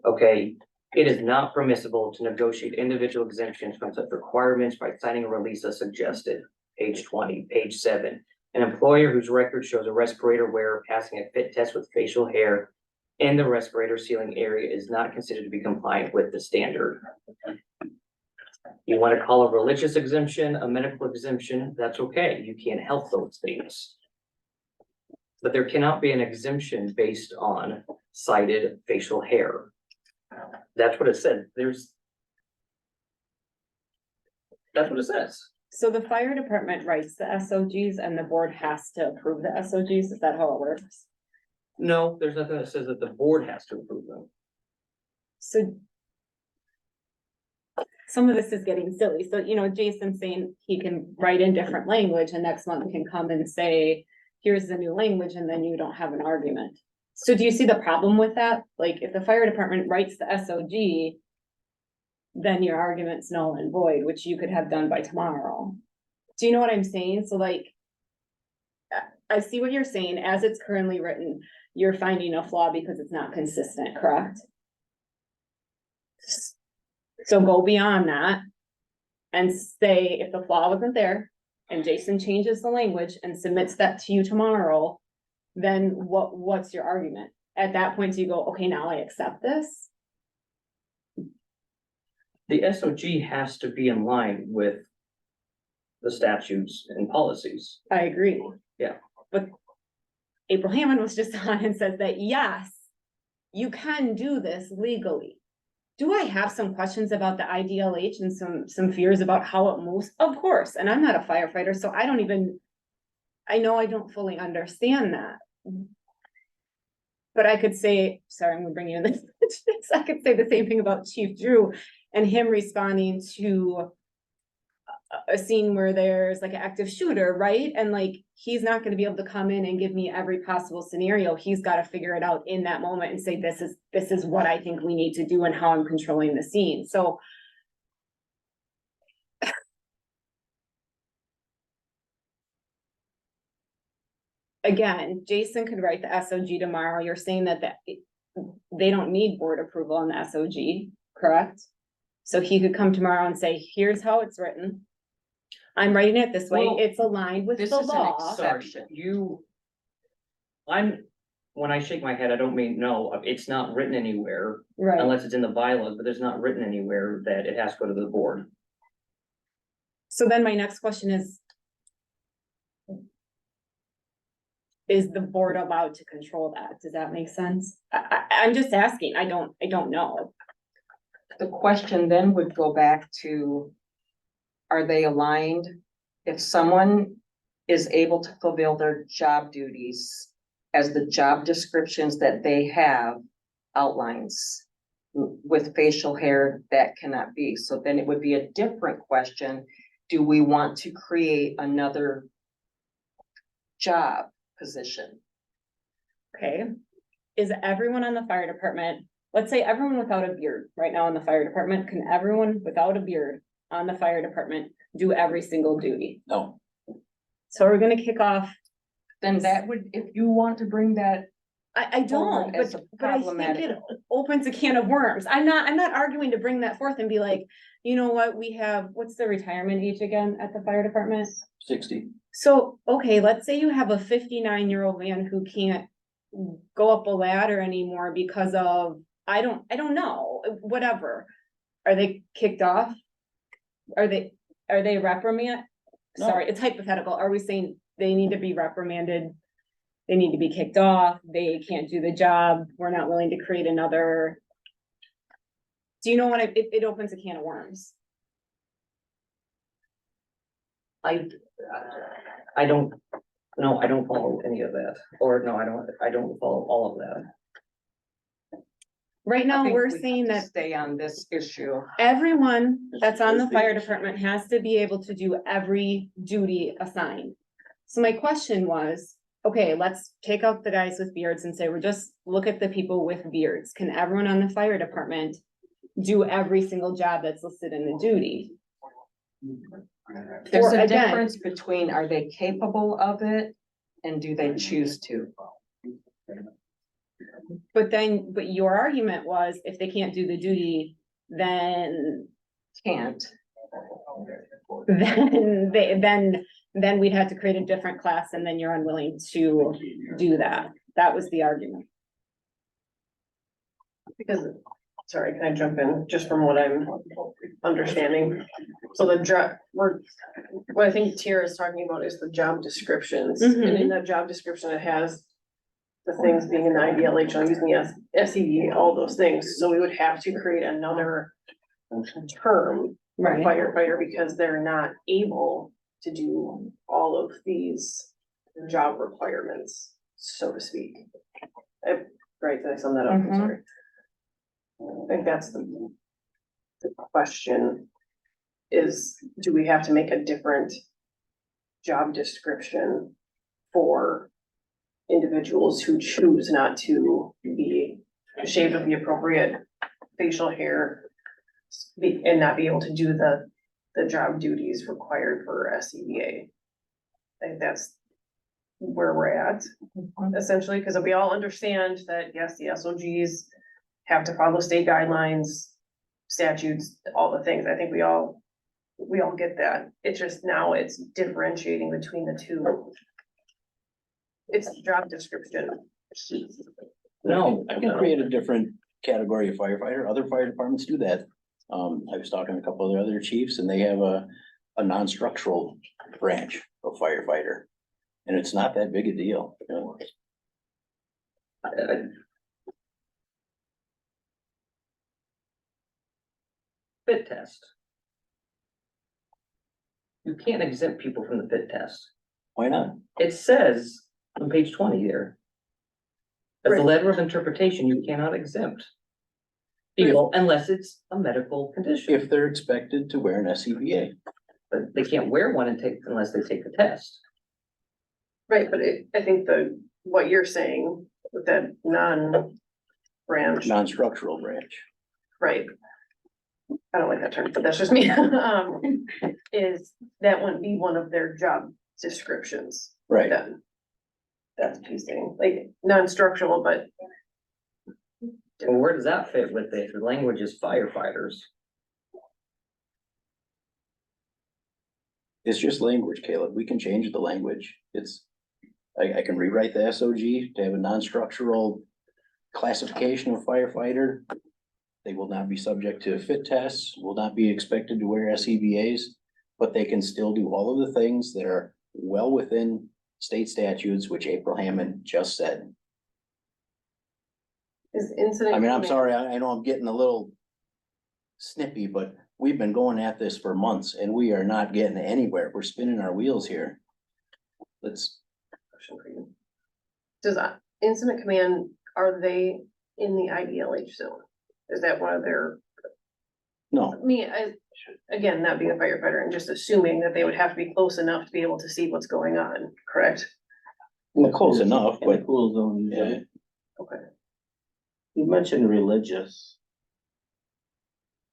S1: Okay, it is not permissible to negotiate individual exemptions from such requirements by signing a release as suggested. Page 20, page 7. An employer whose record shows a respirator wearer passing a fit test with facial hair in the respirator sealing area is not considered to be compliant with the standard. You want to call a religious exemption, a medical exemption, that's okay. You can't help those things. But there cannot be an exemption based on cited facial hair. That's what it said. That's what it says.
S2: So the fire department writes the SOGs and the board has to approve the SOGs, is that how it works?
S1: No, there's nothing that says that the board has to approve them.
S2: So. Some of this is getting silly, so you know, Jason's saying he can write in different language and next month can come and say, here's the new language, and then you don't have an argument. So do you see the problem with that? Like, if the fire department writes the SOG, then your argument's null and void, which you could have done by tomorrow. Do you know what I'm saying? So like, I see what you're saying, as it's currently written, you're finding a flaw because it's not consistent, correct? So go beyond that and say if the flaw wasn't there and Jason changes the language and submits that to you tomorrow, then what's your argument? At that point, do you go, okay, now I accept this?
S1: The SOG has to be in line with the statutes and policies.
S2: I agree.
S1: Yeah.
S2: But April Hammond was just on and says that, yes, you can do this legally. Do I have some questions about the IDLH and some fears about how it moves? Of course, and I'm not a firefighter, so I know I don't fully understand that. But I could say, sorry, I'm gonna bring you in this, I could say the same thing about Chief Drew and him responding to a scene where there's like an active shooter, right? And like, he's not gonna be able to come in and give me every possible scenario. He's gotta figure it out in that moment and say, this is what I think we need to do and how I'm controlling the scene. So again, Jason could write the SOG tomorrow. You're saying that they don't need board approval on the SOG, correct? So he could come tomorrow and say, here's how it's written. I'm writing it this way.
S1: Well,
S2: It's aligned with
S3: this
S2: the
S3: is an
S2: law.
S1: Sorry,
S3: Exception.
S1: when I shake my head, I don't mean no, it's not written anywhere
S2: Right.
S1: unless it's in the bylaws, but there's not written anywhere that it has to go to the board.
S2: So then my next question is the board allowed to control that? Does that make sense? I'm just asking. I don't know.
S3: The question then would go back to, are they aligned? If someone is able to fulfill their job duties as the job descriptions that they have outlines with facial hair, that cannot be. So then it would be a different question. Do we want to create another job position?
S2: Okay. Is everyone on the fire department, let's say everyone without a beard right now in the fire department, can everyone without a beard on the fire department do every single duty?
S7: No,
S2: So we're gonna kick off.
S3: Then that would, if you want to bring that,
S2: I don't,
S3: forward as a
S2: but I think
S3: problematic-
S2: it opens a can of worms. I'm not arguing to bring that forth and be like, you know what, we have, what's the retirement age again at the fire department?
S7: 60.
S2: So, okay, let's say you have a 59-year-old man who can't go up a ladder anymore because of, I don't know, whatever. Are they kicked off? Are they reprimanded?
S7: No.
S2: Sorry, it's hypothetical. Are we saying they need to be reprimanded? They need to be kicked off? They can't do the job? We're not willing to create another. Do you know what it opens a can of worms?
S1: I don't, no, I don't follow any of that, or no, I don't follow all of that.
S2: Right
S3: I
S2: now,
S3: think
S2: we're
S3: we have
S2: saying
S3: to
S2: that
S3: Stay on this issue.
S2: everyone that's on the fire department has to be able to do every duty assigned. So my question was, okay, let's take out the guys with beards and say, we're just, look at the people with beards. Can everyone on the fire department do every single job that's listed in the duty?
S3: There's
S2: Or
S3: a
S2: again-
S3: difference between are they capable of it and do they choose to?
S2: But your argument was if they can't do the duty, then
S3: Can't.
S2: then we'd have to create a different class and then you're unwilling to do that. That was the argument.
S9: Because, sorry, can I jump in, just from what I'm understanding? So the what I think Tara is talking about is the job descriptions, and in that job description, it has the things being in the IDLH, I'm using the SED, all those things, so we would have to create another term for
S2: Right.
S9: firefighter, because they're not able to do all of these job requirements, so to speak. Right, did I sum that up? I'm
S2: Mhm.
S9: sorry. I think that's the question is, do we have to make a different job description for individuals who choose not to be shaved with the appropriate facial hair and not be able to do the job duties required for SCBA? I think that's where we're at essentially, because we all understand that, yes, the SOGs have to follow state guidelines, statutes, all the things. I think we all get that. It's just now it's differentiating between the two. It's job description.
S1: No,
S7: I can create a different category of firefighter. Other fire departments do that. I was talking to a couple of the other chiefs and they have a non-structural branch of firefighter. And it's not that big a deal, you know.
S1: Fit test. You can't exempt people from the fit test.
S7: Why not?
S1: It says on page 20 there. As a
S9: Right.
S1: letter of interpretation, you cannot exempt people unless it's a medical condition,
S7: If they're expected to wear an SCBA.
S1: but they can't wear one unless they take the test.
S9: Right, but I think what you're saying with that non-branch,
S7: Non-structural branch.
S9: right? I don't like that term, but that's just me, is that wouldn't be one of their job descriptions
S7: Right.
S9: then. That's what he's saying, like, non-structural, but
S1: Well, where does that fit with it? The language is firefighters.
S7: It's just language, Caleb. We can change the language. I can rewrite the SOG to have a non-structural classification of firefighter. They will not be subject to fit tests, will not be expected to wear SCBA's, but they can still do all of the things that are well within state statutes, which April Hammond just said.
S9: is incident.
S7: I mean, I'm
S9: command-
S7: sorry, I know I'm getting a little snippy, but we've been going at this for months and we are not getting anywhere. We're spinning our wheels here. Let's,
S9: Question for you. Does incident command, are they in the IDLH zone? Is that one of their,
S7: no,
S9: again, not being a firefighter and just assuming that they would have to be close enough to be able to see what's going on, correct?
S7: well, close enough,
S4: In the
S7: but
S4: cool zone,
S7: yeah.
S9: Okay.
S4: You mentioned religious.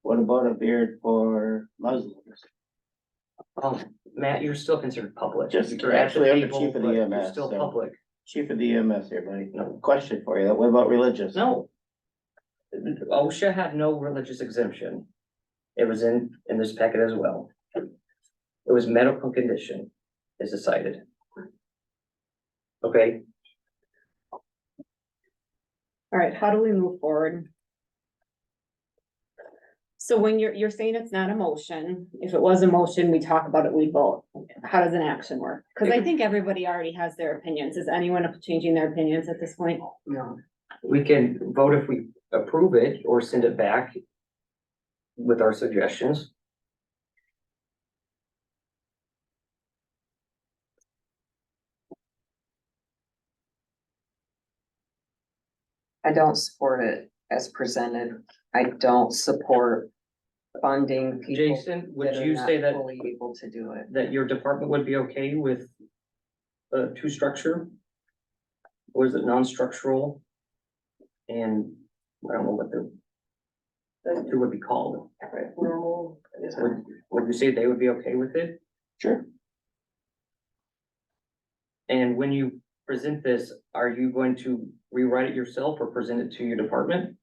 S4: What about a beard for Muslims?
S1: Matt, you're still considered public.
S4: Just-
S1: You're at
S4: actually, I'm the
S1: table,
S4: chief of the
S1: but you're
S4: EMS,
S1: Still
S4: so-
S1: public.
S4: Chief of the EMS here, buddy.
S1: No.
S4: Question for you. What about religious?
S1: No. OSHA had no religious exemption. It was in this packet as well. It was medical condition is decided. Okay,
S2: All right, how do we move forward? So when you're saying it's not a motion, if it was a motion, we talk about it, we vote. How does an action work? Cause I think everybody already has their opinions. Is anyone changing their opinions at this point?
S1: no. We can vote if we approve it or send it back with our suggestions.
S3: I don't support it as presented. I don't support funding people
S1: Jason, would
S3: that are
S1: you
S3: not
S1: say that,
S3: fully able to do it.
S1: that your department would be okay with two structure? Or is it non-structural? And I don't know what the two would be called.
S9: Right, normal, I guess.
S1: Would you say they would be okay with it?
S7: Sure.
S1: And when you present this, are you going to rewrite it yourself or present it to your department?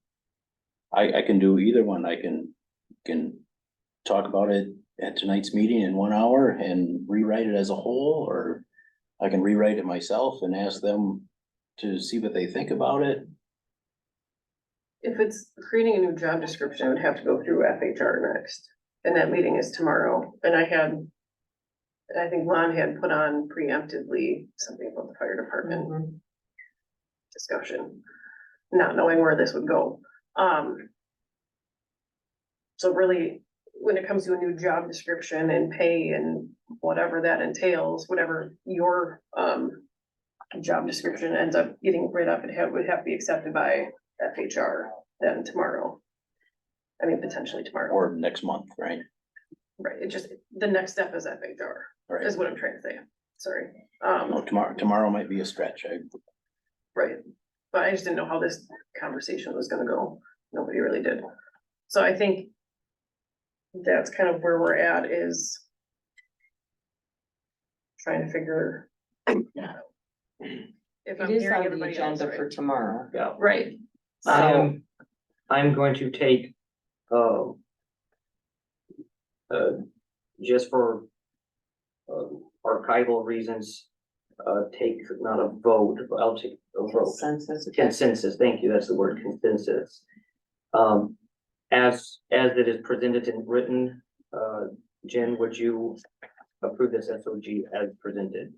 S7: I can do either one. I can talk about it at tonight's meeting in 1 hour and rewrite it as a whole, or I can rewrite it myself and ask them to see what they think about it.
S9: If it's creating a new job description, it would have to go through FHR next, and that meeting is tomorrow, and I think Lon had put on preemptively something about the fire department discussion, not knowing where this would go. So really, when it comes to a new job description and pay and whatever that entails, whatever your, job description ends up getting rid of, would have to be accepted by FHR then tomorrow. I mean, potentially tomorrow,
S7: Or next month, right?
S9: right? It just, the next step is FHR,
S7: Right.
S9: is what I'm trying to say, sorry.
S7: No, tomorrow might be a stretch.
S9: Right, but I just didn't know how this conversation was gonna go. Nobody really did. So I think that's kind of where we're at, is trying to figure if I'm
S3: It is
S9: hearing
S3: on the
S9: everybody else
S3: agenda for
S9: right.
S3: tomorrow.
S1: Yeah.
S9: Right,
S1: I'm going to take, just for, archival reasons, take not a vote, but I'll take a vote.
S3: Consensus.
S1: Consensus, thank you, that's the word, consensus. As it is presented and written, Jen, would you approve this SOG as presented?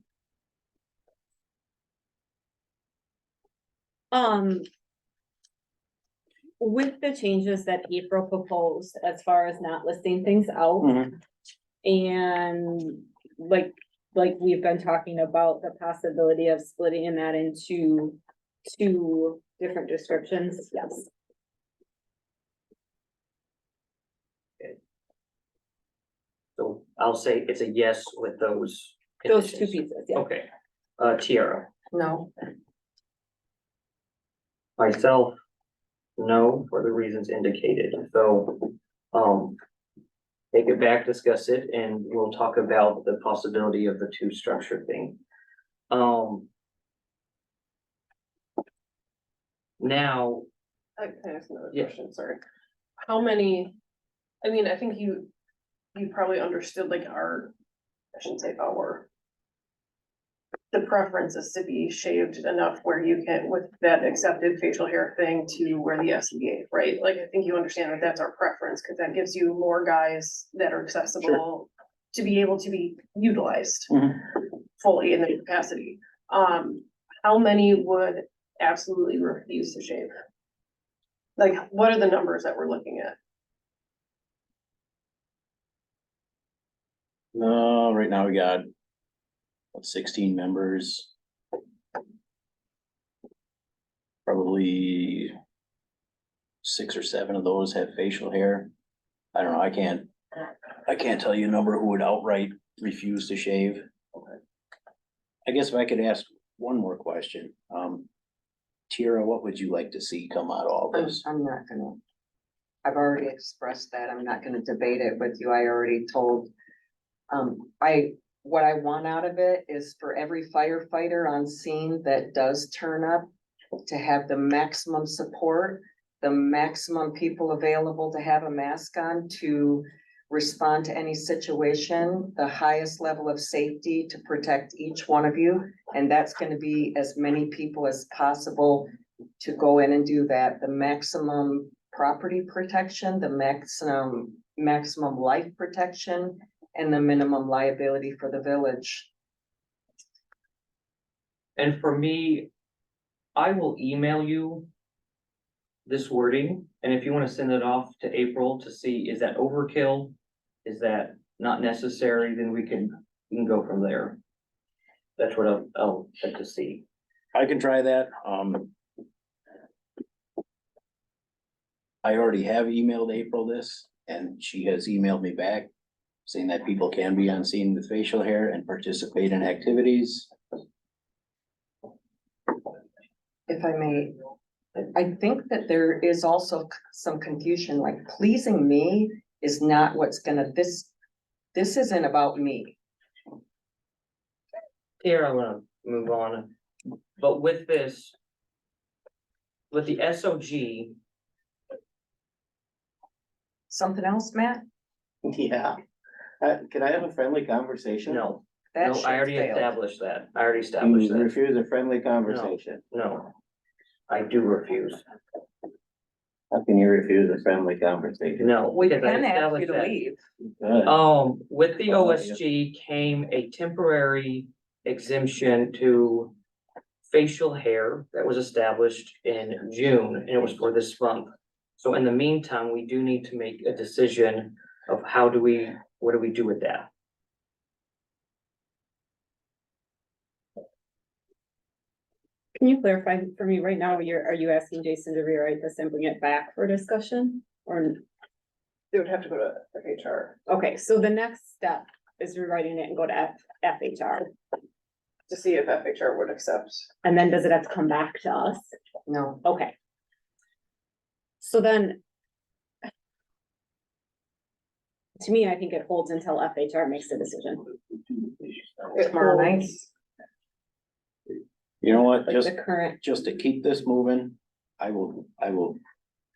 S8: With the changes that April proposed, as far as not listing things out.
S7: Mhm.
S8: And like we've been talking about the possibility of splitting that into two different descriptions, yes.
S1: So I'll say it's a yes with those.
S8: Those two
S1: conditions.
S8: pieces, yeah.
S1: Okay, Tiara,
S3: No,
S1: myself, no, for the reasons indicated, so, take it back, discuss it, and we'll talk about the possibility of the two structure thing. Now,
S9: I can ask another
S1: Yeah.
S9: question, sorry. How many, I mean, I think you probably understood like I shouldn't say our. The preference is to be shaved enough where you can, with that accepted facial hair thing, to wear the SCBA, right? Like, I think you understand that that's our preference, because that gives you more guys that are accessible to be able to be utilized
S7: Mhm.
S9: fully in their capacity. How many would absolutely refuse to shave? Like, what are the numbers that we're looking at?
S7: Right now we got 16 members. Probably 6 or 7 of those have facial hair. I don't know, I can't tell you a number who would outright refuse to shave. I guess if I could ask one more question, Tira, what would you like to see come out of all this?
S3: I'm not gonna. I've already expressed that. I'm not gonna debate it with you. I already told. What I want out of it is for every firefighter on scene that does turn up to have the maximum support, the maximum people available to have a mask on to respond to any situation, the highest level of safety to protect each one of you. And that's gonna be as many people as possible to go in and do that. The maximum property protection, the maximum life protection, and the minimum liability for the village.
S1: and for me, I will email you this wording, and if you wanna send it off to April to see, is that overkill? Is that not necessary, then we can go from there. That's what I'll like to see.
S7: I can try that, I already have emailed April this, and she has emailed me back saying that people can be on scene with facial hair and participate in activities.
S3: If I may, I think that there is also some confusion, like pleasing me is not what's gonna, this isn't about me.
S1: Here, I wanna move on, but with this. With the SOG,
S3: Something else, Matt?
S4: Yeah. Can I have a friendly conversation?
S1: no,
S3: That
S1: no,
S3: ship
S1: I already
S3: failed.
S1: established that, I already established
S4: You
S1: that,
S4: refuse a friendly conversation.
S1: no. I do refuse,
S4: How can you refuse a friendly conversation?
S1: no.
S3: We
S1: because I
S3: can ask you
S1: established
S3: to
S1: that.
S3: leave.
S1: With the
S4: Oh, yeah.
S1: OSG came a temporary exemption to facial hair that was established in June, and it was for this month. So in the meantime, we do need to make a decision of what do we do with that?
S2: Can you clarify for me right now, are you asking Jason to rewrite this and bring it back for discussion? Or,
S9: They would have to go to FHR
S2: okay, so the next step is rewriting it and go to FHR.
S9: to see if FHR would accept.
S2: And then does it have to come back to us?
S3: No,
S2: Okay. So then. To me, I think it holds until FHR makes a decision.
S3: tomorrow night.
S7: You know what,
S2: Like
S7: just,
S2: the current,
S7: just to keep this moving, I will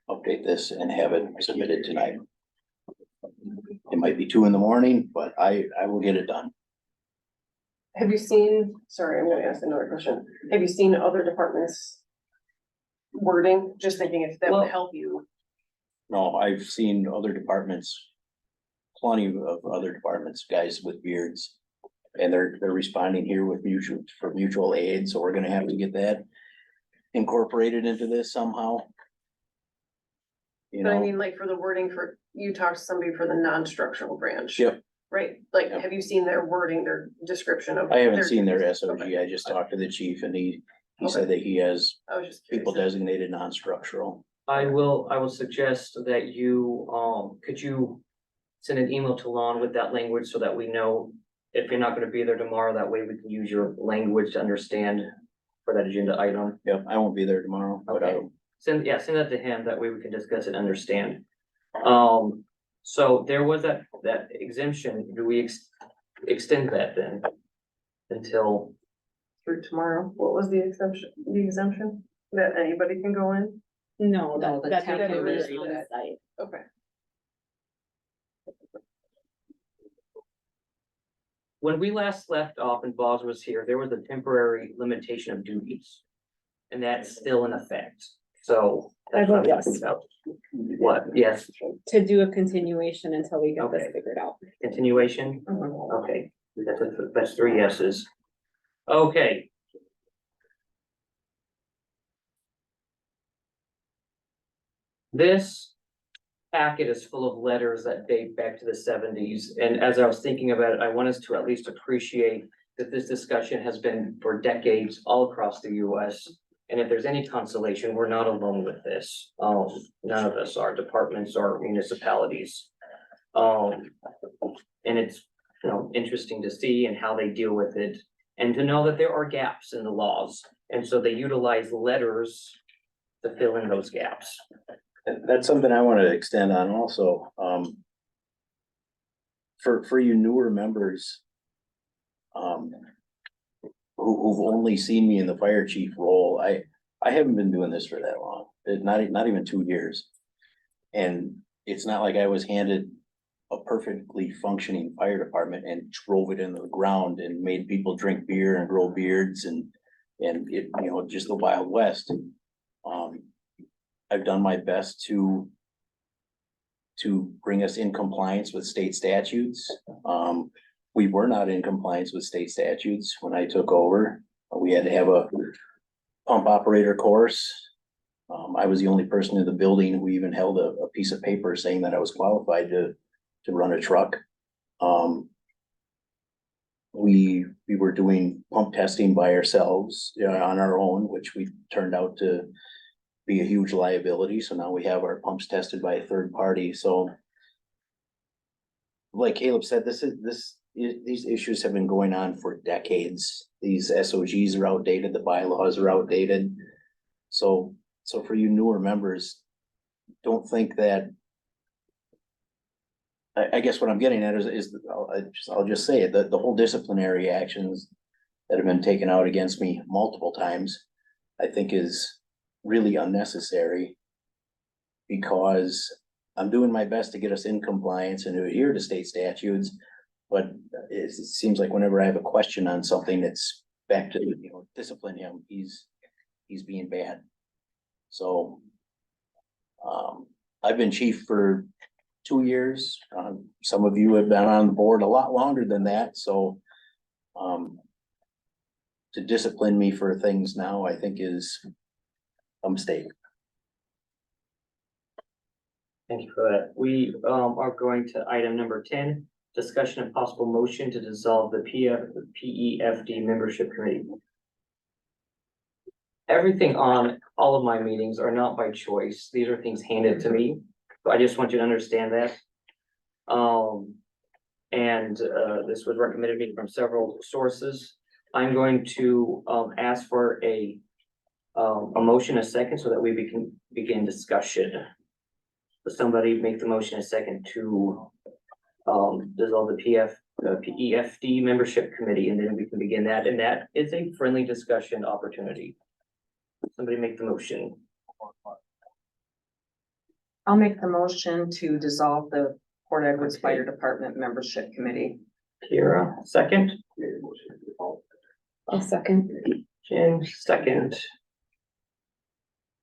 S7: update this and have it submitted tonight. It might be 2 a.m, but I will get it done.
S9: Have you seen, sorry, I'm gonna ask another question. Have you seen other departments wording, just thinking if that
S1: Well-
S9: would help you?
S7: No, I've seen other departments, plenty of other departments, guys with beards. And they're responding here with mutual aid, so we're gonna have to get that incorporated into this somehow. You
S9: But I
S7: know,
S9: mean, like for the wording for, you talked to somebody for the non-structural branch.
S7: Yep.
S9: Right, like,
S7: Yep.
S9: have you seen their wording, their description of?
S7: I haven't seen their
S9: duties?
S7: SOG,
S9: Okay.
S7: I just talked to the chief and he
S9: Okay.
S7: said that he has
S9: I was just
S7: people
S9: curious.
S7: designated non-structural.
S1: I will suggest that you, could you send an email to Lon with that language so that we know if you're not gonna be there tomorrow, that way we can use your language to understand for that agenda item.
S7: Yep, I won't be there tomorrow, but
S1: Okay. Send that to him, that way we can discuss it and understand. So there was that exemption, do we extend that then? Until,
S9: Through tomorrow, what was the exemption? That anybody can go in?
S2: no,
S3: No, the
S2: that's
S9: temporary
S2: on
S9: that-
S2: site.
S9: Okay.
S1: when we last left off and Boz was here, there was a temporary limitation of duties. And that's still in effect, so. that's what I'm
S2: vote
S1: talking
S2: yes.
S1: about. What, yes,
S2: To do a continuation until we get this
S1: Okay.
S2: figured out.
S1: continuation?
S3: Mhm.
S1: Okay, that's 3 yeses. Okay. This packet is full of letters that date back to the 70s, and as I was thinking about it, I want us to at least appreciate that this discussion has been for decades all across the US. And if there's any consolation, we're not alone with this. None of us are, departments or municipalities. And it's, interesting to see and how they deal with it. And to know that there are gaps in the laws, and so they utilize letters to fill in those gaps.
S7: that's something I want to extend on also. For you newer members. Who've only seen me in the fire chief role, I haven't been doing this for that long, not even 2 years. And it's not like I was handed a perfectly functioning fire department and drove it into the ground and made people drink beer and grow beards and it, just the Wild West. I've done my best to bring us in compliance with state statutes. We were not in compliance with state statutes when I took over. We had to have a pump operator course. I was the only person in the building who even held a piece of paper saying that I was qualified to run a truck. We were doing pump testing by ourselves, on our own, which we turned out to be a huge liability. So now we have our pumps tested by a third party. So like Caleb said, these issues have been going on for decades. These SOGs are outdated, the bylaws are outdated. So for you newer members, don't think that. I guess what I'm getting at is I'll just say it, the whole disciplinary actions that have been taken out against me multiple times, I think is really unnecessary. Because I'm doing my best to get us in compliance and to adhere to state statutes. But it seems like whenever I have a question on something that's back to, discipline him, he's being bad. So, I've been chief for 2 years. Some of you have been on the board a lot longer than that, so, to discipline me for things now, I think is a mistake.
S1: Thank you for that. We are going to item number 10, discussion and possible motion to dissolve the PEFD membership committee. Everything on all of my meetings are not by choice. These are things handed to me. So I just want you to understand that. This was recommended to me from several sources. I'm going to ask for a motion, a second, so that we can begin discussion. Somebody make the motion a second to dissolve the PEFD membership committee, and then we can begin that, and that is a friendly discussion opportunity. Somebody make the motion.
S3: I'll make the motion to dissolve the Port Edwards Fire Department Membership Committee.
S1: Kira, second.
S2: I'll second.
S1: Jim, second.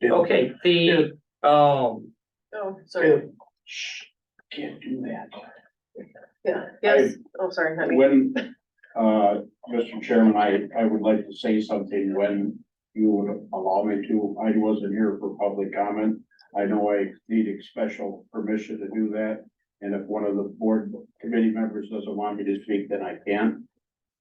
S1: Okay, the,
S9: Oh, sorry.
S10: Can't do that.
S9: Yeah, yes. Oh, sorry. not me.
S10: When, Mr. Chairman, I would like to say something when you would allow me to. I wasn't here for public comment. I know I need special permission to do that. And if one of the board committee members doesn't want me to speak, then I can't.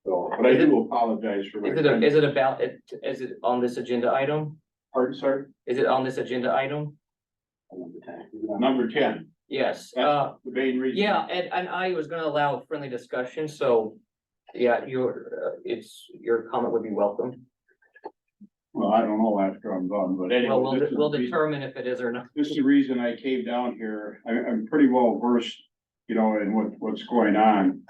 S10: So, but I do apologize for my.
S1: is it about it? Is it on this agenda item?
S10: Pardon, sir?
S1: Is it on this agenda item?
S10: Number 10.
S1: Yes,
S10: That's the main reason.
S1: yeah, and I was gonna allow friendly discussion, so. Yeah, your comment would be welcome.
S10: Well, I don't know after I'm done, but anyway.
S1: Well,
S10: this is
S1: we'll
S10: the reason-
S1: determine if it is or not.
S10: This is the reason I came down here. I'm pretty well versed, in what's going on.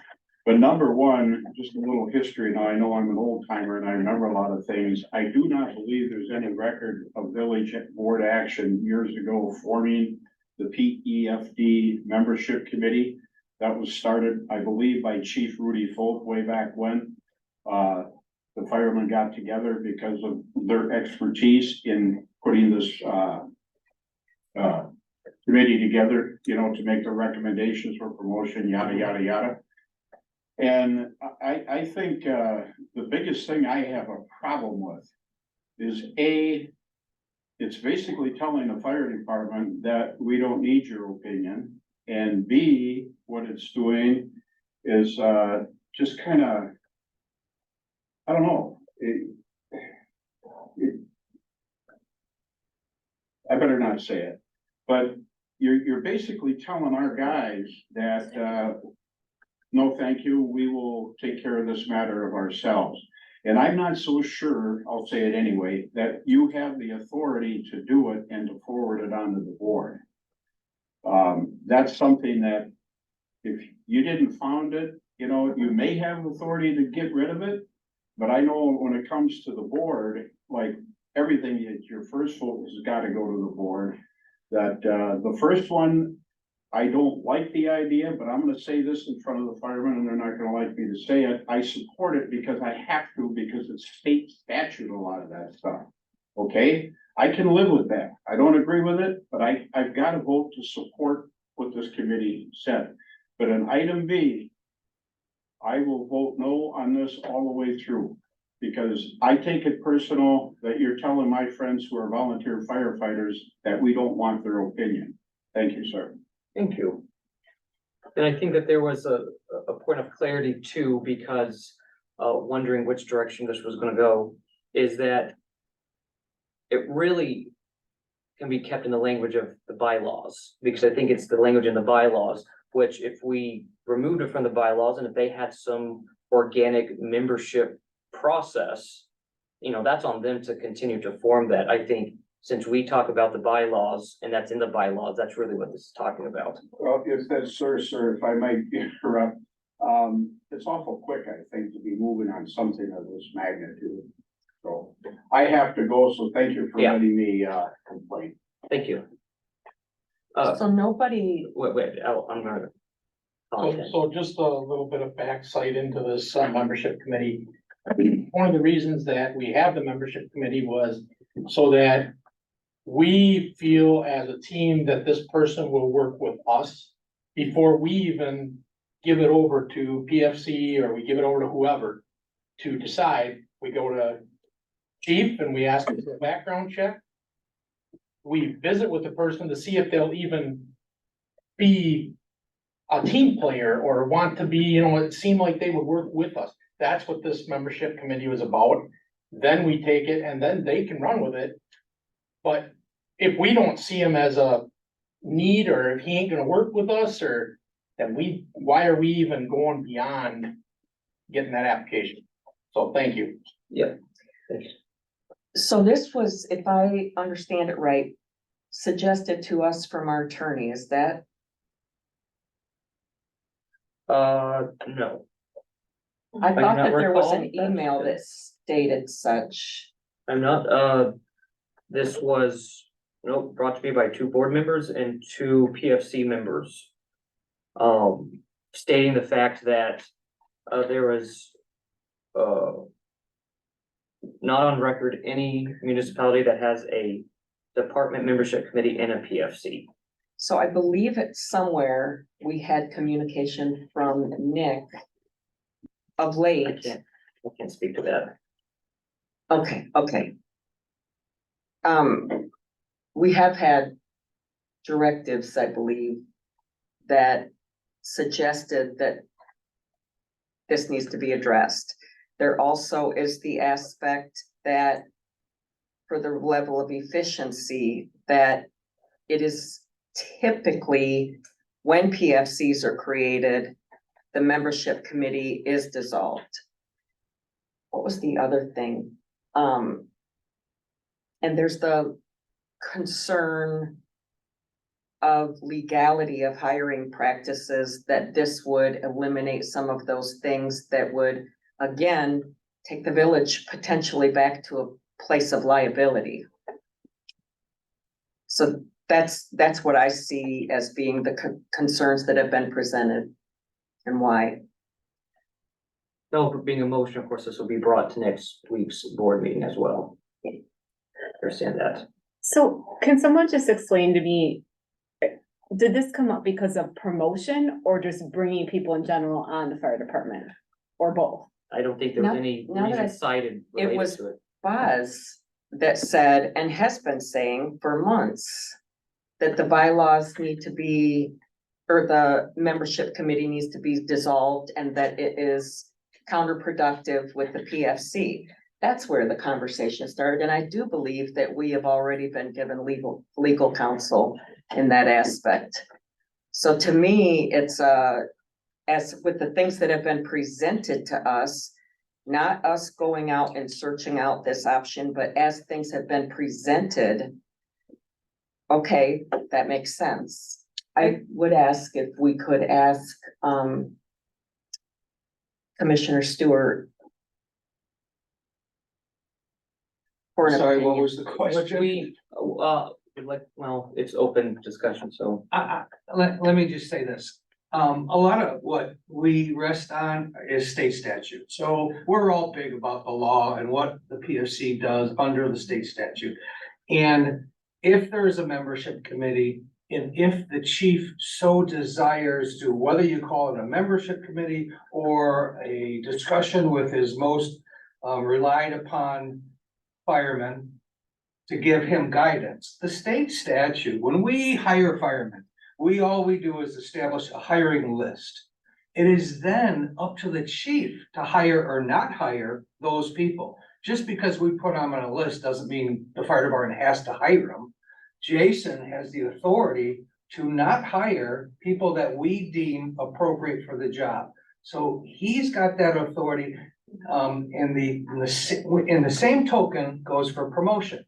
S10: But number one, just a little history. Now, I know I'm an old timer and I remember a lot of things. I do not believe there's any record of village board action years ago forming the PEFD membership committee. That was started, I believe, by Chief Rudy Folk way back when. The firemen got together because of their expertise in putting this, committee together, to make the recommendations for promotion, yada, yada, yada. And I think, the biggest thing I have a problem with is it's basically telling the fire department that we don't need your opinion. And B, what it's doing is, just kind of, I don't know. I better not say it, but you're basically telling our guys that, no, thank you, we will take care of this matter of ourselves. And I'm not so sure, I'll say it anyway, that you have the authority to do it and to forward it onto the board. That's something that if you didn't found it, you may have authority to get rid of it. But I know when it comes to the board, like everything, your first vote has got to go to the board. That, the first one, I don't like the idea, but I'm gonna say this in front of the firemen and they're not gonna like me to say it. I support it because I have to, because it's state statute, a lot of that stuff. Okay, I can live with that. I don't agree with it, but I've got to vote to support what this committee said. But in item B, I will vote no on this all the way through. Because I take it personal that you're telling my friends who are volunteer firefighters that we don't want their opinion. Thank you, sir.
S1: Thank you. And I think that there was a point of clarity too, because wondering which direction this was gonna go, is that it really, can be kept in the language of the bylaws, because I think it's the language in the bylaws, which if we removed it from the bylaws and if they had some organic membership process, you know, that's on them to continue to form that. I think since we talk about the bylaws and that's in the bylaws, that's really what this is talking about.
S10: Well, if that's, sir, if I might interrupt, it's awful quick, I think, to be moving on something of this magnitude. So I have to go, so thank you for
S1: Yeah.
S10: letting me, complain.
S1: Thank you.
S3: So nobody,
S1: Wait, I'm gonna.
S11: So just a little bit of backsight into this membership committee. One of the reasons that we have the membership committee was so that we feel as a team that this person will work with us before we even give it over to PFC or we give it over to whoever to decide. We go to chief and we ask him for a background check. We visit with the person to see if they'll even be a team player or want to be, you know, it seemed like they would work with us. That's what this membership committee was about. Then we take it and then they can run with it. But if we don't see him as a need, or if he ain't gonna work with us, or then why are we even going beyond getting that application? So thank you.
S1: Yeah.
S3: so this was, if I understand it right, suggested to us from our attorney, is that?
S1: No,
S3: I
S1: do
S3: thought
S1: not
S3: that there was an
S1: recall.
S3: email that stated such.
S1: I'm not, this was, nope, brought to me by 2 board members and 2 PFC members. Stating the fact that, there was, not on record any municipality that has a department membership committee and a PFC.
S3: So I believe it's somewhere we had communication from Nick of
S1: I
S3: late.
S1: can't speak to that.
S3: Okay. We have had directives, I believe, that suggested that this needs to be addressed. There also is the aspect that for the level of efficiency, that it is typically when PFCs are created, the membership committee is dissolved. What was the other thing? And there's the concern of legality of hiring practices, that this would eliminate some of those things that would, again, take the village potentially back to a place of liability. So that's what I see as being the concerns that have been presented and why.
S1: No, being a motion, of course, this will be brought to next week's board meeting as well. Understand that.
S2: So can someone just explain to me, did this come up because of promotion or just bringing people in general on the fire department, or both?
S1: I don't think there was
S3: Now-
S1: any
S3: now that
S1: reason
S3: I-
S1: cited
S3: it
S1: related
S3: was-
S1: to it.
S3: Buzz that said, and has been saying for months, that the bylaws need to be, or the membership committee needs to be dissolved, and that it is counterproductive with the PFC. That's where the conversation started, and I do believe that we have already been given legal counsel in that aspect. So to me, it's as with the things that have been presented to us, not us going out and searching out this option, but as things have been presented, okay, that makes sense. I would ask if we could ask, Commissioner Stewart. For an
S11: Sorry, what
S3: opinion.
S11: was the question?
S1: We, like, well, it's open discussion, so.
S12: Let me just say this. A lot of what we rest on is state statute. So we're all big about the law and what the PFC does under the state statute. And if there is a membership committee, and if the chief so desires to, whether you call it a membership committee or a discussion with his most relied upon firemen to give him guidance, the state statute, when we hire firemen, all we do is establish a hiring list. It is then up to the chief to hire or not hire those people. Just because we put them on a list doesn't mean the fire department has to hire them. Jason has the authority to not hire people that we deem appropriate for the job. So he's got that authority, in the same token goes for promotion.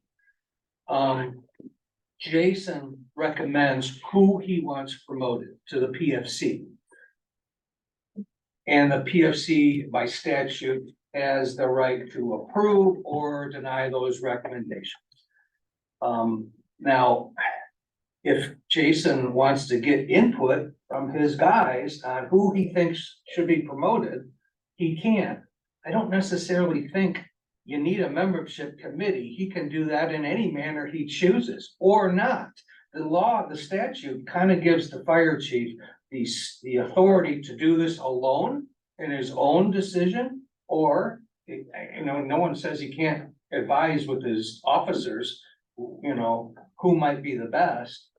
S12: Jason recommends who he wants promoted to the PFC. And the PFC by statute has the right to approve or deny those recommendations. Now, if Jason wants to get input from his guys on who he thinks should be promoted, he can. I don't necessarily think you need a membership committee. He can do that in any manner he chooses or not. The law, the statute kind of gives the fire chief the authority to do this alone in his own decision, or, you know, no one says he can't advise with his officers, you know, who might be the best.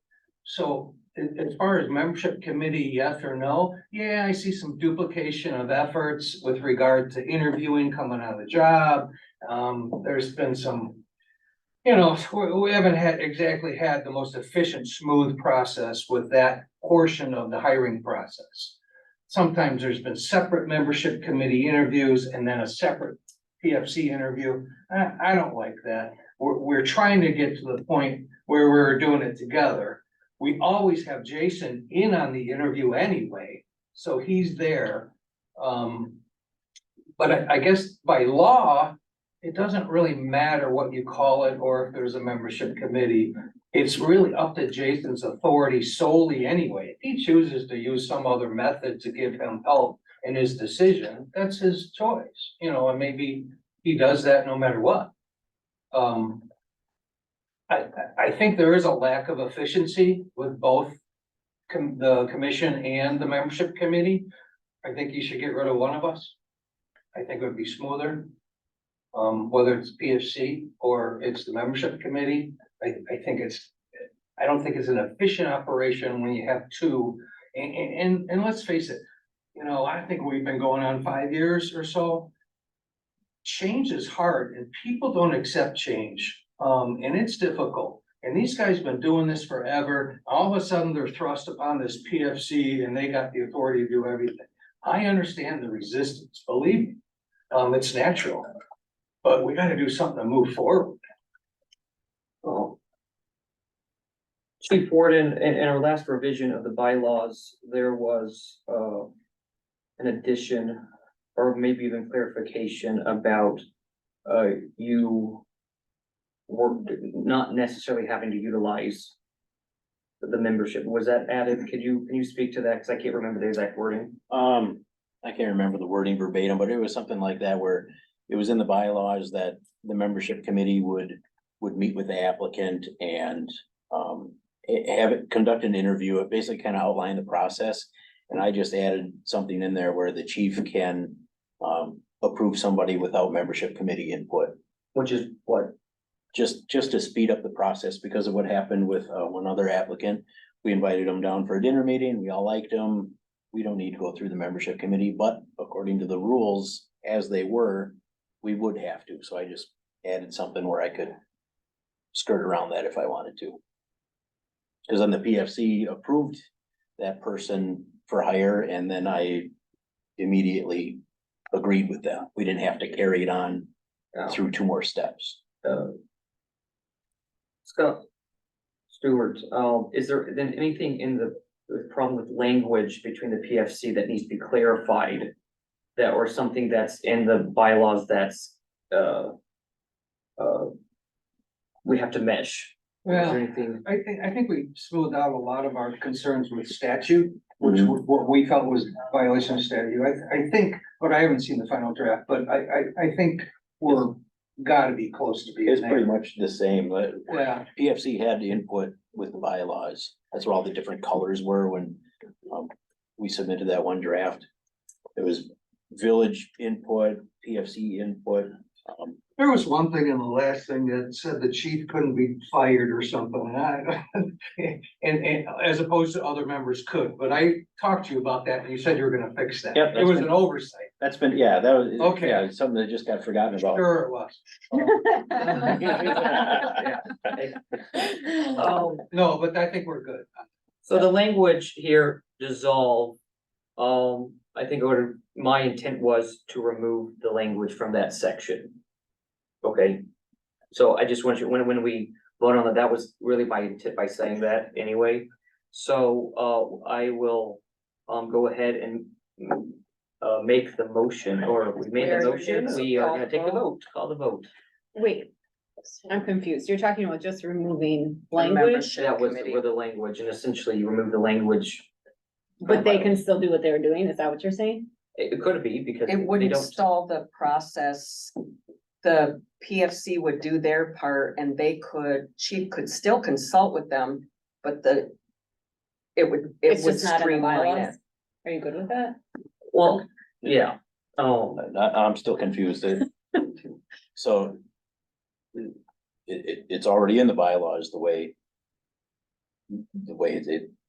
S12: So as far as membership committee, yes or no? Yeah, I see some duplication of efforts with regard to interviewing coming on the job. There's been some, you know, we haven't exactly had the most efficient, smooth process with that portion of the hiring process. Sometimes there's been separate membership committee interviews and then a separate PFC interview. I don't like that. We're trying to get to the point where we're doing it together. We always have Jason in on the interview anyway, so he's there. But I guess by law, it doesn't really matter what you call it or if there's a membership committee. It's really up to Jason's authority solely anyway. If he chooses to use some other method to give him help in his decision, that's his choice, you know, and maybe he does that no matter what. I think there is a lack of efficiency with both the commission and the membership committee. I think you should get rid of one of us. I think it would be smoother. Whether it's PFC or it's the membership committee, I don't think it's an efficient operation when you have two. And let's face it, you know, I think we've been going on 5 years or so. Change is hard and people don't accept change. And it's difficult. And these guys have been doing this forever. All of a sudden they're thrust upon this PFC and they got the authority to do everything. I understand the resistance, believe me. It's natural, but we gotta do something to move forward.
S1: Oh. Chief Warden, in our last revision of the bylaws, there was an addition or maybe even clarification about you were not necessarily having to utilize the membership. Was that added? Can you speak to that? Because I can't remember the exact wording.
S7: I can't remember the wording verbatim, but it was something like that where it was in the bylaws that the membership committee would meet with the applicant and have it conduct an interview. It basically kind of outlined the process. And I just added something in there where the chief can approve somebody without membership committee input.
S1: Which is what?
S7: Just to speed up the process because of what happened with one other applicant. We invited him down for a dinner meeting. We all liked him. We don't need to go through the membership committee, but according to the rules as they were, we would have to. So I just added something where I could skirt around that if I wanted to. Because then the PFC approved that person for hire and then I immediately agreed with them. We didn't have to carry it on through 2 more steps.
S1: Scott Stewart, is there then anything in the problem with language between the PFC that needs to be clarified? That or something that's in the bylaws that's we have to mesh?
S12: Well,
S1: Is there anything?
S12: I think we smoothed out a lot of our concerns with statute, which what we felt was violation of statute. I think, but I haven't seen the final draft, but I think we're gotta be close to being
S7: It's
S12: there.
S7: pretty much the same, but
S12: Yeah,
S7: PFC had the input with the bylaws. That's where all the different colors were when we submitted that one draft. It was village input, PFC input.
S12: there was one thing in the last thing that said the chief couldn't be fired or something. And as opposed to other members could, but I talked to you about that and you said you were gonna fix that.
S1: Yep,
S12: It was
S1: that's
S12: an oversight.
S7: That's been, yeah, that was,
S12: Okay.
S7: yeah, something that just got forgotten about.
S12: Sure it was. No, but I think we're good.
S1: So the language here, dissolve, I think my intent was to remove the language from that section. Okay, so I just want you, when we vote on that was really my intent by saying that anyway. So, I will, go ahead and, make the motion, or we made the motion, we are gonna take the vote, call the vote.
S8: Wait, I'm confused. You're talking about just removing
S3: The
S8: language,
S3: membership
S1: That was
S3: committee.
S1: where the language, and essentially you remove the language.
S8: but they can still do what they're doing. Is that what you're saying?
S1: It could be because
S3: It
S1: they
S3: wouldn't
S1: don't,
S3: stall the process. The PFC would do their part and chief could still consult with them, but it would
S8: It's
S3: would
S8: just not in the
S3: streamline it.
S8: bylaws. Are you good with that?
S1: well, yeah,
S7: I'm still confused. So. It's already in the bylaws the way.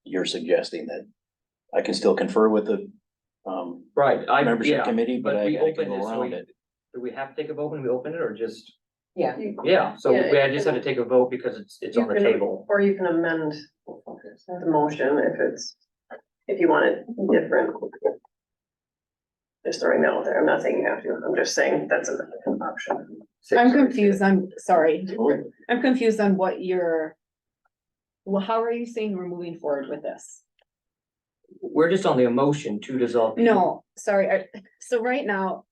S7: You're suggesting that I can still confer with the,
S1: right,
S7: membership
S1: yeah,
S7: committee, but
S1: but we
S7: I can
S1: opened
S7: go
S1: it, so
S7: around
S1: we,
S7: it.
S1: do we have to take a vote when we open it, or just?
S3: Yeah,
S1: Yeah, so
S9: Yeah,
S1: I just had to take a vote because it's on the
S9: You can-
S1: table.
S9: Or you can amend the motion if you want it different. Just throwing that out there. I'm not saying you have to. I'm just saying that's an option.
S8: I'm confused. I'm sorry. I'm confused on what well, how are you saying we're moving forward with this?
S1: We're just on the emotion to dissolve.
S8: No, sorry. So right now,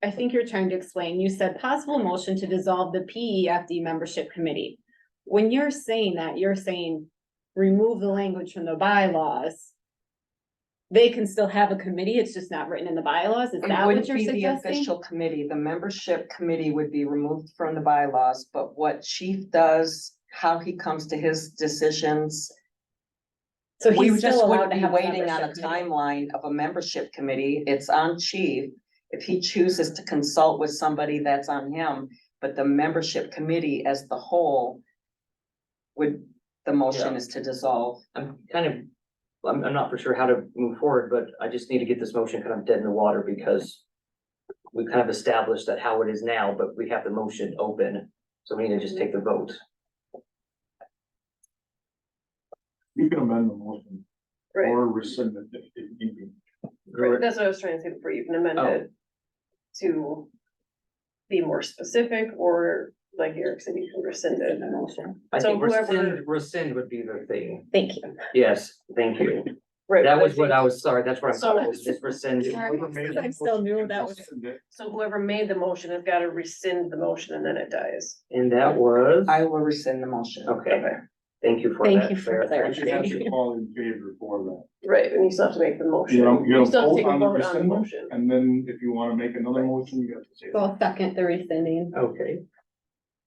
S8: I think you're trying to explain, you said possible motion to dissolve the PEFD membership committee. When you're saying that, you're saying remove the language from the bylaws. They can still have a committee, it's just not written in the bylaws, is
S3: it
S8: that what
S3: wouldn't
S8: you're
S3: be the
S8: suggesting?
S3: official committee. The membership committee would be removed from the bylaws, but what chief does, how he comes to his decisions.
S8: So
S3: We
S8: he's
S3: just
S8: still allowed
S3: wouldn't
S8: to
S3: be
S8: have a
S3: waiting on a
S8: membership committee.
S3: timeline of a membership committee. It's on chief. If he chooses to consult with somebody, that's on him, but the membership committee as the whole the motion
S1: Yeah.
S3: is to dissolve.
S1: I'm not for sure how to move forward, but I just need to get this motion kind of dead in the water because we kind of established that how it is now, but we have the motion open, so we need to just take the vote.
S10: You can amend the motion
S9: Right,
S10: or rescind it if need be.
S9: right. That's what I was trying to say before. You can amend it to be more specific, or like Eric said, you can rescind it.
S1: I
S9: So
S1: think
S9: whoever-
S1: rescind would be the thing.
S8: Thank you.
S1: Yes, thank you.
S9: Right,
S1: That
S9: but
S1: was what
S9: think-
S1: I was, sorry, that's what I'm
S9: So-
S1: talking, just rescind.
S10: Whoever made the
S8: I'm still new,
S10: motion
S8: that
S10: can
S8: was-
S10: rescind it.
S9: So whoever made the motion has got to rescind the motion and then it dies.
S1: And that was,
S3: I will rescind the motion.
S1: okay, thank you for
S8: Thank
S1: that.
S8: you for
S10: But you have
S8: clarifying.
S10: to call in favor for that.
S9: Right, and you still have to make the motion.
S10: You know,
S9: You still have to take a
S10: on the
S9: vote on the
S10: rescindment,
S9: motion.
S10: and then if you wanna make another motion, you have to say.
S8: So I'll second the rescinding.
S1: Okay,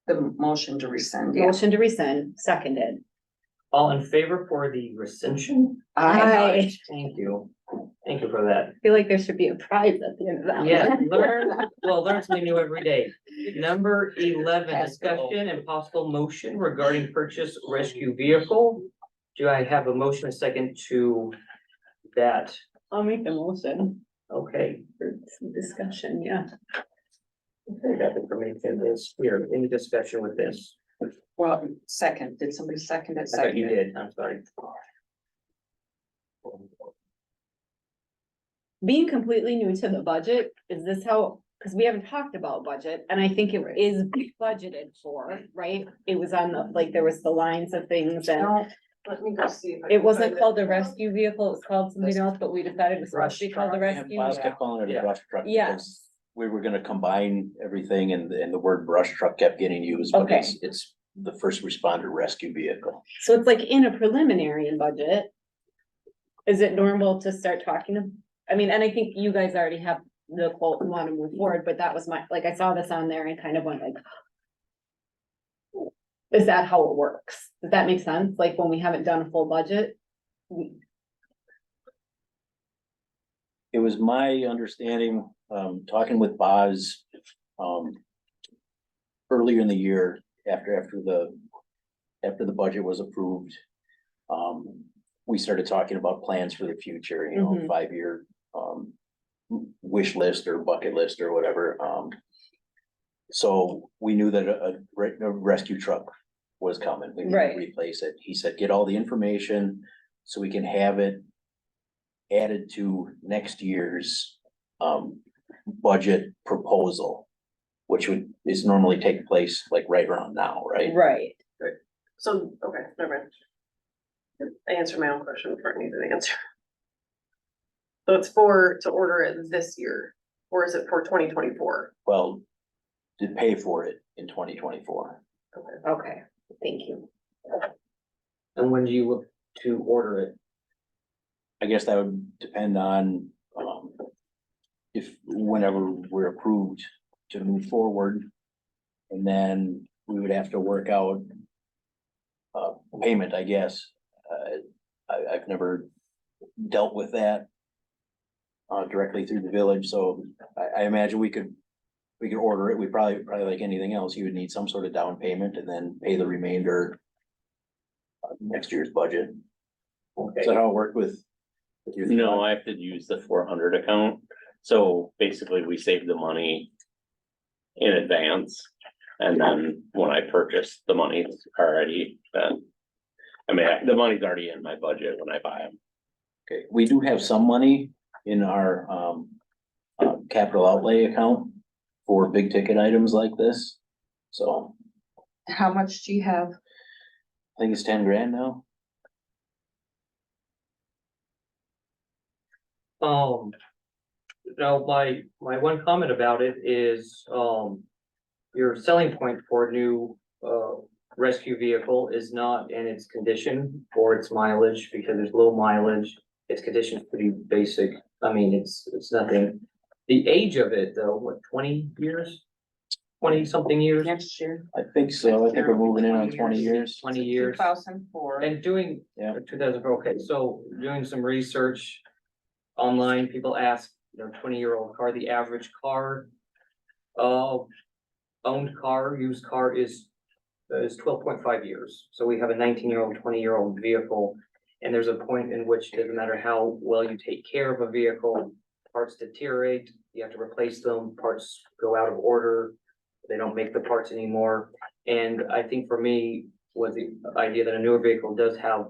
S3: The motion to rescind, yeah.
S8: Motion to rescind, seconded.
S1: all in favor for the rescission?
S8: Aye.
S1: Thank you for that.
S8: I feel like there should be a prize at the end of that.
S1: Yeah,
S8: one.
S1: learn something new every day. Number 11,
S3: Pass the vote.
S1: discussion and possible motion regarding purchase rescue vehicle. Do I have a motion, a second to that?
S8: I'll make the motion
S1: Okay,
S8: for some discussion, yeah.
S1: I got the permission this here, any discussion with this?
S3: Well, second, did somebody second it?
S1: I thought you
S3: Second.
S1: did, I'm sorry.
S8: Being completely new to the budget, is this how, because we haven't talked about budget, and I think it is budgeted for, right? It was on the, like, there was the lines of things and
S9: No, let me go see. if I
S8: it
S9: can
S8: wasn't
S9: find it.
S8: called a rescue vehicle, it was called something else, but we decided it was supposed to be called a
S3: Brush
S8: rescue.
S7: Boss kept calling it
S1: Yeah.
S7: a brush truck.
S8: Yeah.
S7: because We were gonna combine everything and the word brush truck kept getting used, but
S8: Okay.
S7: it's the first responder rescue vehicle.
S8: So it's like in a preliminary budget. Is it normal to start I mean, and I think you guys already have the quote and want to move forward, but that was like, I saw this on there and kind of went like. Is that how it works? Does that make sense? Like when we haven't done a full budget?
S7: It was my understanding, talking with Boz, earlier in the year, after the budget was approved. We started talking about plans for the future,
S8: Mhm.
S7: 5-year, wish list or bucket list or whatever, so we knew that a rescue truck was coming. We need to
S2: Right.
S7: replace it. He said, get all the information so we can have it added to next year's budget proposal, which is normally take place like right around now, right?
S2: Right.
S9: So, okay, never mind. I answered my own question before I needed an answer. So it's to order it this year, or is it for 2024?
S7: Well, to pay for it in 2024.
S2: Okay, thank you.
S1: And when do you look to order it?
S7: I guess that would depend on, if whenever we're approved to move forward. And then we would have to work out payment, I guess. I've never dealt with that directly through the village, so I imagine we could order it. We probably like anything else, you would need some sort of down payment and then pay the remainder next year's budget. Is that how it worked with? your
S13: No, I have to use the 400 account. So basically we save the money in advance. And then when I purchase, the money's already, I mean, the money's already in my budget when I buy them.
S7: Okay, we do have some money in our capital outlay account for big ticket items like this. So
S3: How much do you have?
S7: I think it's 10 grand now.
S1: Now, my one comment about it is, your selling point for a new, rescue vehicle is not in its condition or its mileage, because there's low mileage. Its condition is pretty basic. I mean, it's nothing. The age of it though, what, 20 years? 20-something years?
S3: Next year.
S7: I think so. I think we're moving in on 20 years.
S1: 20 years.
S3: 2004.
S1: And doing,
S7: Yeah.
S1: 2004, okay, so doing some research online, people ask, 20-year-old car, the average car, owned car, used car is 12.5 years. So we have a 19-year-old, 20-year-old vehicle, and there's a point in which it doesn't matter how well you take care of a vehicle, parts deteriorate, you have to replace them, parts go out of order, they don't make the parts anymore. And I think for me, was the idea that a newer vehicle does have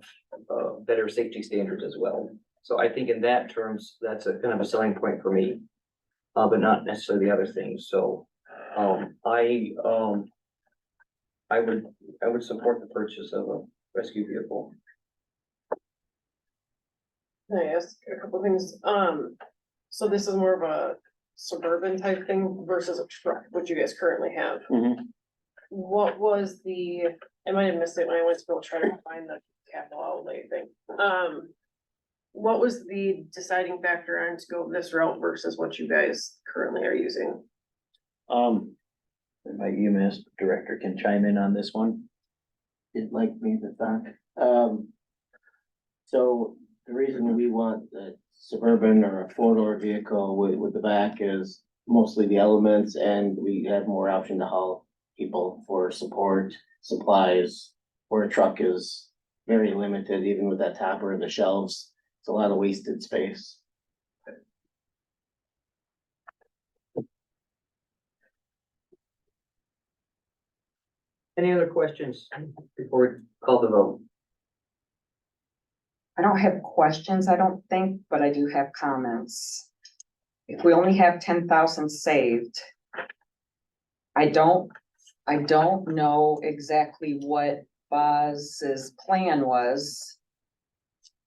S1: better safety standards as well. So I think in that terms, that's a kind of a selling point for me, but not necessarily the other things. So I would support the purchase of a rescue vehicle.
S9: Can I ask a couple things? So this is more of a suburban type thing versus a truck, which you guys currently have.
S7: Mhm.
S9: What was I might have missed it when I went to go try to find the capital outlay thing. What was the deciding factor on to go this route versus what you guys currently are using?
S7: My EMS director can chime in on this one.
S4: It'd like me to talk. So the reason we want a Suburban or a four-door vehicle with the back is mostly the elements, and we have more option to haul people for support, supplies, where a truck is very limited, even with that topper and the shelves. It's a lot of wasted space.
S1: Any other questions before we call the vote?
S3: I don't have questions, I don't think, but I do have comments. If we only have 10,000 saved, I don't know exactly what Boz's plan was.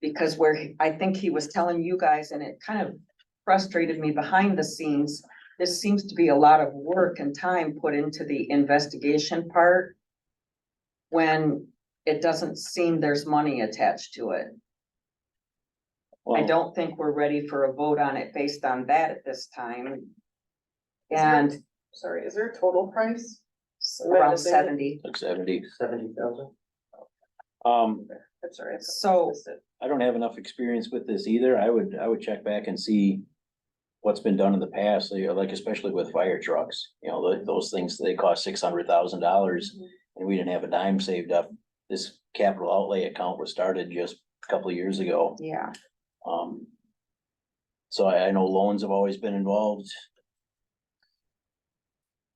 S3: Because I think he was telling you guys, and it kind of frustrated me behind the scenes. This seems to be a lot of work and time put into the investigation part, when it doesn't seem there's money attached to it. I don't think we're ready for a vote on it based on that at this time. And
S9: Sorry, is there a total price?
S3: around 70.
S7: Like 70.
S1: 70,000?
S9: I'm sorry.
S3: So-
S7: I don't have enough experience with this either. I would check back and see what's been done in the past, like especially with fire trucks. Those things, they cost $600,000 and we didn't have a dime saved up. This capital outlay account was started just a couple of years ago.
S3: Yeah,
S7: So I know loans have always been involved.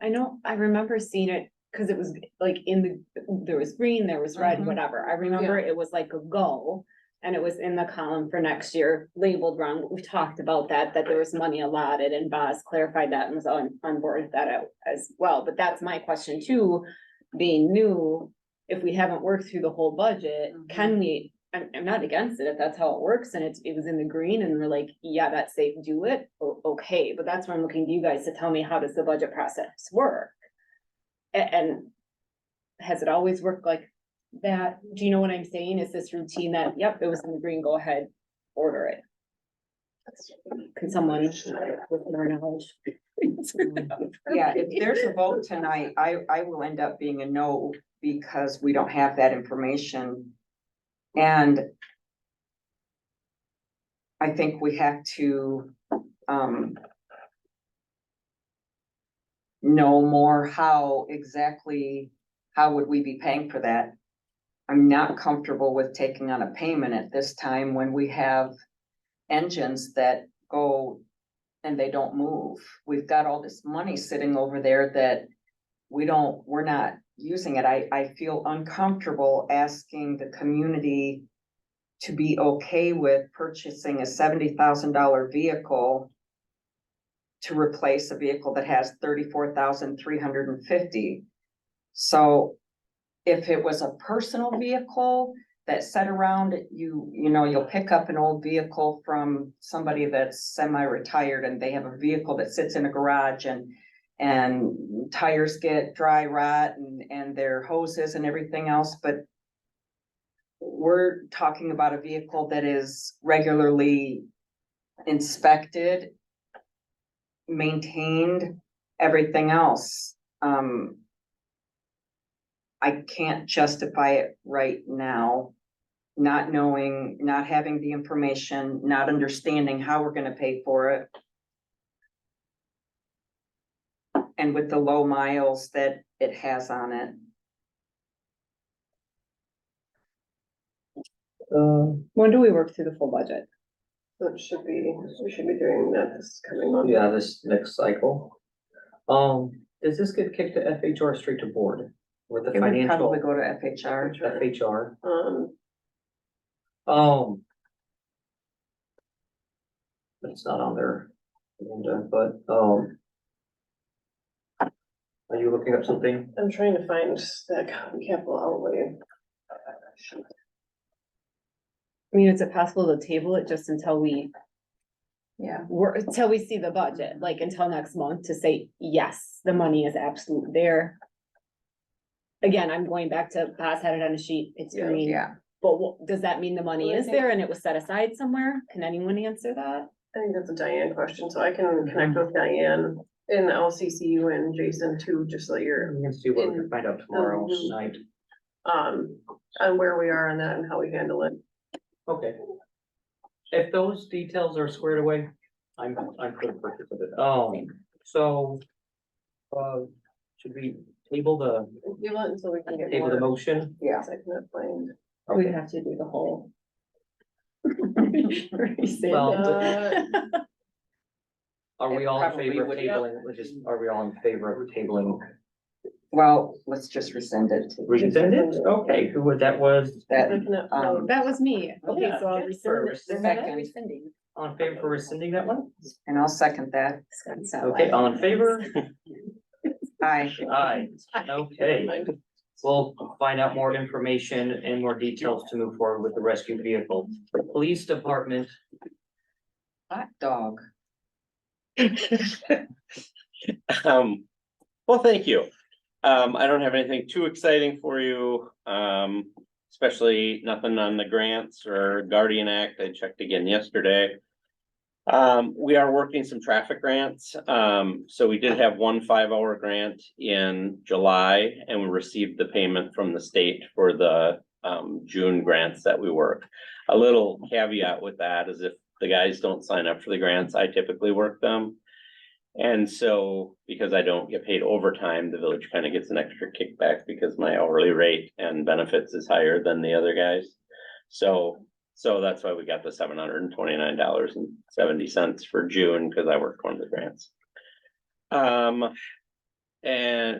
S2: I know, I remember seeing it, cause it was like there was green, there was red,
S3: Mhm.
S2: whatever. I remember it was like a go. And it was in the column for next year labeled wrong. We talked about that there was money allotted and Boz clarified that and was on board with that as well. But that's my question too, being new, if we haven't worked through the whole budget, can we, I'm not against it if that's how it works and it was in the green and we're like, yeah, that's safe, do it. Okay, but that's why I'm looking to you guys to tell me, how does the budget process work? And has it always worked like that? Do you know what I'm saying? Is this routine that, yep, it was in the green, go ahead, order it? Can someone with more knowledge?
S3: Yeah, if there's a vote tonight, I will end up being a no because we don't have that information. And I think we have to, know more how would we be paying for that? I'm not comfortable with taking on a payment at this time when we have engines that go and they don't move. We've got all this money sitting over there that we're not using it. I feel uncomfortable asking the community to be okay with purchasing a $70,000 vehicle to replace a vehicle that has 34,350. So if it was a personal vehicle that sat around, you'll pick up an old vehicle from somebody that's semi-retired and they have a vehicle that sits in a garage and tires get dry rot and their hoses and everything else, but we're talking about a vehicle that is regularly inspected, maintained, everything else. I can't justify it right now, not knowing, not having the information, not understanding how we're gonna pay for it. And with the low miles that it has on it.
S2: When do we work through the full budget?
S9: So we should be doing that this coming month.
S1: Yeah, this next cycle. Does this get kicked to FHR straight to board with the
S3: It would
S1: financial
S3: probably go to FHR.
S1: FHR?
S9: Um,
S1: But it's not on their agenda, but, are you looking up something?
S9: I'm trying to find that capital outlay.
S2: I mean, is it possible to table it just until we
S3: Yeah.
S2: until we see the budget, like until next month to say, yes, the money is absolutely there? Again, I'm going back to, Boz had it on a sheet, it's green,
S3: Yeah.
S2: but does that mean the money
S9: Well, I
S2: is
S9: think-
S2: there and it was set aside somewhere? Can anyone answer that?
S9: I think that's a Diane question, so I can connect with Diane and I'll CC you and Jason too, just so you're,
S1: We can see what we can find out tomorrow night.
S9: on where we are on that and how we handle it.
S1: Okay. If those details are squared away, I'm good for it. So, should we table the
S9: Until we can get
S1: table the
S9: more.
S1: motion?
S3: Yeah.
S9: Second find.
S2: We have to do the whole.
S1: Well,
S9: Uh,
S1: Are we all in
S3: Probably
S1: favor of
S3: would-
S1: tabling, are we all in favor of tabling?
S3: Well, let's just rescind it.
S1: Rescind it? Okay, who would, that was,
S3: That,
S2: That was me. Okay,
S1: Yeah,
S2: so I'll
S1: good
S2: rescind
S1: for
S2: it.
S3: second.
S2: Rescinding.
S1: on favor for rescinding that one?
S3: and I'll second that.
S1: Okay, all in favor?
S3: Aye.
S1: Aye, okay. We'll find out more information and more details to move forward with the rescue vehicle. The police department,
S3: Hot dog.
S13: Well, thank you. I don't have anything too exciting for you, especially nothing on the grants or Guardian Act. I checked again yesterday. We are working some traffic grants. So we did have one 5-hour grant in July and we received the payment from the state for the June grants that we work. A little caveat with that is if the guys don't sign up for the grants, I typically work them. And so, because I don't get paid overtime, the village kind of gets an extra kickback because my hourly rate and benefits is higher than the other guys. So So that's why we got the $729.70 for June, because I worked one of the grants. And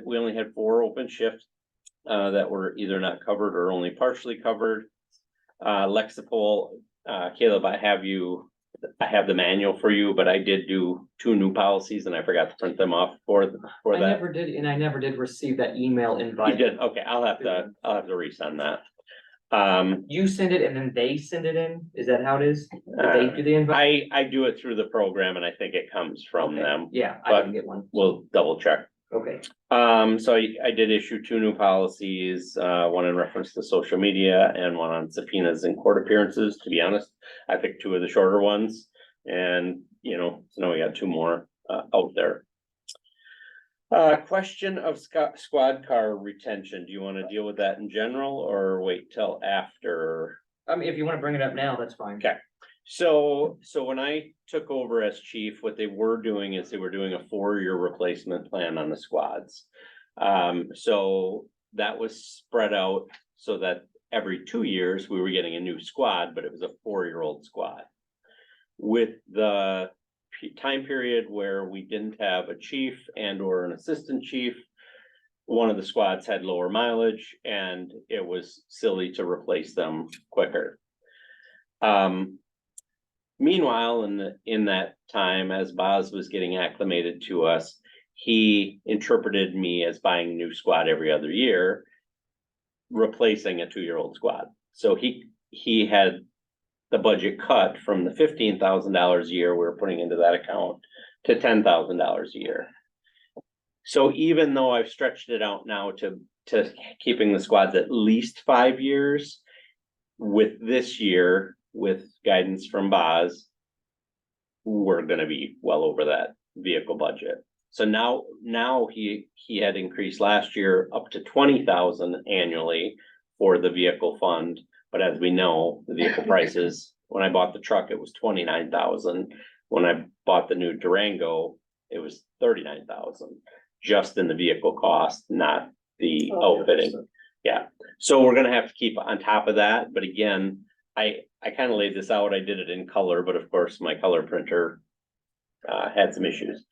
S13: we only had 4 open shifts that were either not covered or only partially covered. Lexipol, Caleb, I have the manual for you, but I did do 2 new policies and I forgot to print them off for
S1: I
S13: that.
S1: never did, and I never did receive that email
S13: You
S1: invite.
S13: did, okay, I'll have to resend that.
S1: You send it and then they send it in? Is that how it is? They do the invite?
S13: I do it through the program and I think it comes from
S1: Okay.
S13: them.
S1: Yeah, I
S13: but
S1: can get one.
S13: We'll double check.
S1: Okay.
S13: So I did issue 2 new policies, one in reference to social media and one on subpoenas and court appearances. To be honest, I picked 2 of the shorter ones and, so now we got 2 more out there. Question of squad car retention. Do you want to deal with that in general or wait till after?
S1: If you want to bring it up now, that's fine.
S13: Okay. So when I took over as chief, what they were doing is they were doing a 4-year replacement plan on the squads. So that was spread out so that every 2 years we were getting a new squad, but it was a 4-year-old squad. With the time period where we didn't have a chief and or an assistant chief, one of the squads had lower mileage and it was silly to replace them quicker. Meanwhile, in that time, as Boz was getting acclimated to us, he interpreted me as buying a new squad every other year, replacing a 2-year-old squad. So he had the budget cut from the $15,000 a year we were putting into that account to $10,000 a year. So even though I've stretched it out now to keeping the squads at least 5 years, with this year, with guidance from Boz, we're gonna be well over that vehicle budget. So now he had increased last year up to 20,000 annually for the vehicle fund. But as we know, the vehicle prices, when I bought the truck, it was 29,000. When I bought the new Durango, it was 39,000, just in the vehicle cost, not the outfitting. Yeah, so we're gonna have to keep on top of that, but again, I kind of laid this out, I did it in color, but of course my color printer had some issues.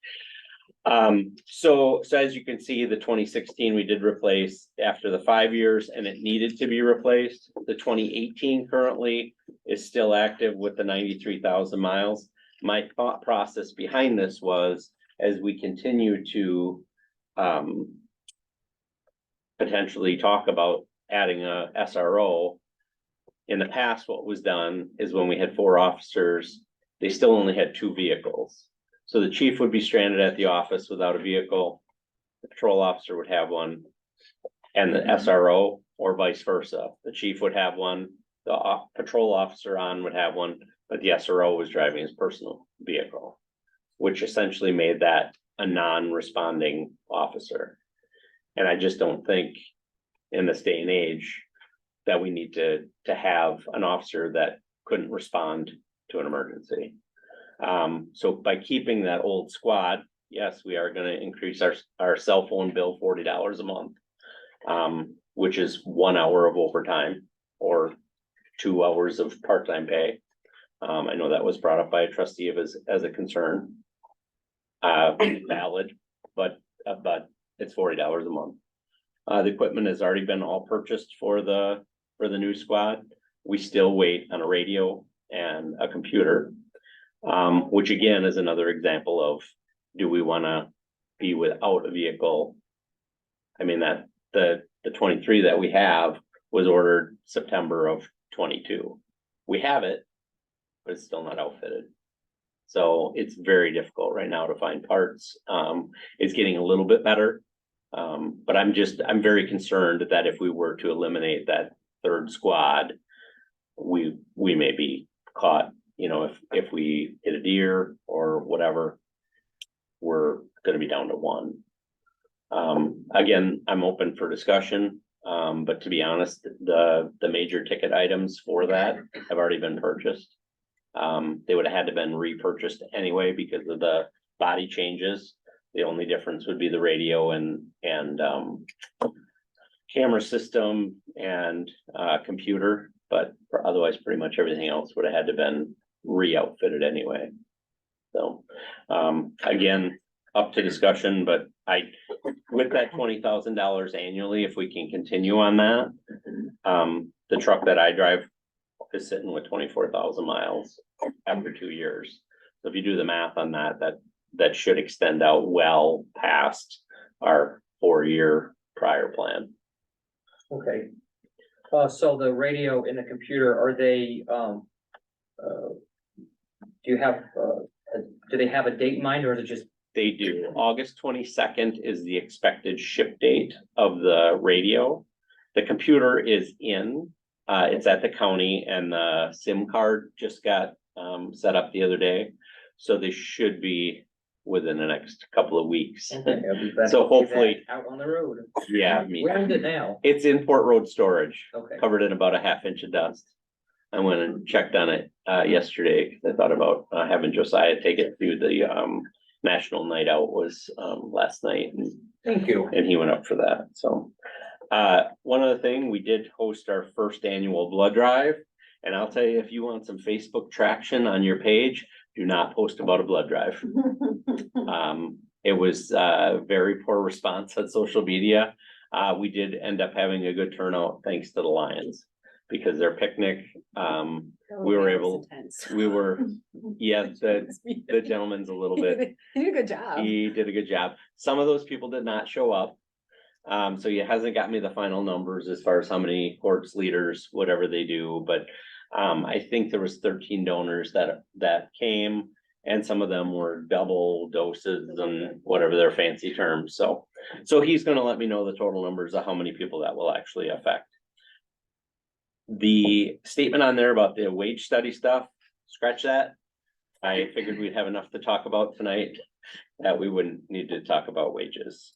S13: So as you can see, the 2016 we did replace after the 5 years and it needed to be replaced. The 2018 currently is still active with the 93,000 miles. My thought process behind this was, as we continue to potentially talk about adding a SRO, in the past, what was done is when we had 4 officers, they still only had 2 vehicles. So the chief would be stranded at the office without a vehicle, the patrol officer would have one, and the SRO, or vice versa. The chief would have one, the patrol officer would have one, but the SRO was driving his personal vehicle, which essentially made that a non-responding officer. And I just don't think in this day and age that we need to have an officer that couldn't respond to an emergency. So by keeping that old squad, yes, we are gonna increase our cell phone bill $40 a month, which is 1 hour of overtime or 2 hours of part-time pay. I know that was brought up by a trustee as a concern. Valid, but it's $40 a month. The equipment has already been all purchased for the new squad. We still wait on a radio and a computer, which again is another example of, do we wanna be without a vehicle? I mean, that the 23 that we have was ordered September of 22. We have it, but it's still not outfitted. So it's very difficult right now to find parts. It's getting a little bit better. But I'm very concerned that if we were to eliminate that 3rd squad, we may be caught, if we hit a deer or whatever, we're gonna be down to 1. Again, I'm open for discussion, but to be honest, the major ticket items for that have already been purchased. They would have had to been repurchased anyway because of the body changes. The only difference would be the radio and camera system and computer, but otherwise, pretty much everything else would have had to been re-outfitted anyway. So, again, up to discussion, but with that $20,000 annually, if we can continue on that, the truck that I drive is sitting with 24,000 miles after 2 years. So if you do the math on that, that should extend out well past our 4-year prior plan.
S1: Okay. So the radio and the computer, are they, do they have a date in mind, or is it just?
S13: They do. August 22nd is the expected ship date of the radio. The computer is in, it's at the county, and the SIM card just got set up the other day. So they should be within the next couple of weeks. So hopefully
S1: out on the road.
S13: Yeah, I mean,
S1: Where is it now?
S13: it's in Port Road storage,
S1: Okay.
S13: covered in about a ½ inch of dust. I went and checked on it yesterday, 'cause I thought about having Josiah take it through the National Night Out was last night,
S1: Thank you.
S13: and he went up for that, so. One other thing, we did host our first annual blood drive, and I'll tell you, if you want some Facebook traction on your page, do not post about a blood drive. It was very poor response on social media. We did end up having a good turnout thanks to the Lions, because their picnic, we were able, the gentleman's a little bit,
S2: You did a good job.
S13: he did a good job. Some of those people did not show up. So he hasn't got me the final numbers as far as how many courts, leaders, whatever they do, but I think there was 13 donors that came, and some of them were double doses and whatever their fancy terms. So he's gonna let me know the total numbers of how many people that will actually affect. The statement on there about the wage study stuff, scratch that. I figured we'd have enough to talk about tonight, that we wouldn't need to talk about wages.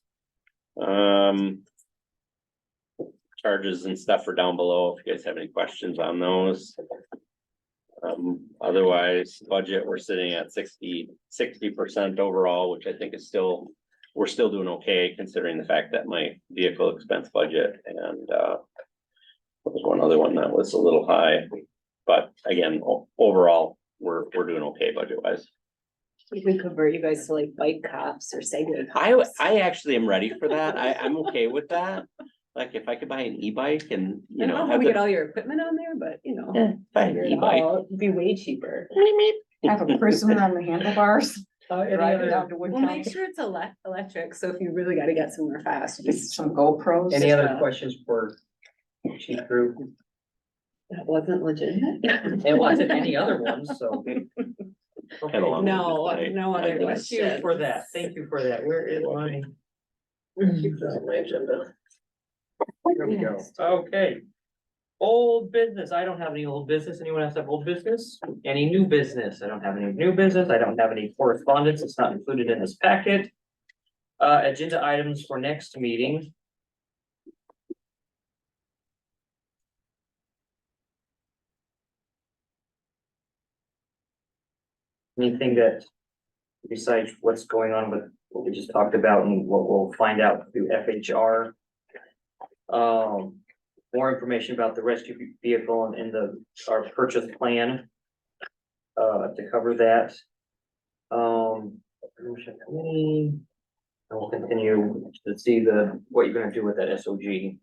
S13: Charges and stuff are down below, if you guys have any questions on those. Otherwise, budget, we're sitting at 60% overall, which I think is we're still doing okay, considering the fact that my vehicle expense budget and, there's one other one that was a little high, but again, overall, we're doing okay budget wise.
S2: We could convert you guys to like bike cops or Segway
S13: I
S2: cops.
S13: actually am ready for that. I'm okay with that. Like if I could buy an e-bike and,
S2: I don't know how
S13: have
S2: we get
S13: the,
S2: all your equipment on there, but you know.
S13: if I had
S2: figure
S13: an
S2: it
S13: e-bike.
S2: out. It'd be way cheaper.
S3: Have a prisoner on the handlebars.
S1: Any
S3: Drive it
S1: other,
S3: down to Wood
S2: Well, make
S3: County.
S2: sure it's electric, so if you really gotta get somewhere fast, just,
S3: Some GoPros.
S1: any other questions for Chief Drew?
S2: that wasn't legitimate.
S1: It wasn't any other ones, so.
S13: Had a long one
S2: No,
S13: tonight.
S2: no other
S1: Thank you
S2: questions.
S1: for that. Thank you for that. Where is my? Keep that on my agenda. There we go. Okay. Old business. I don't have any old business. Anyone else have old business? Any new business? I don't have any new business. I don't have any correspondence. It's not included in this packet. Agenda items for next meeting. Anything that, besides what's going on with what we just talked about and what we'll find out through FHR. More information about the rescue vehicle and our purchase plan. To cover that. Committee. And we'll continue to see what you're gonna do with that SOG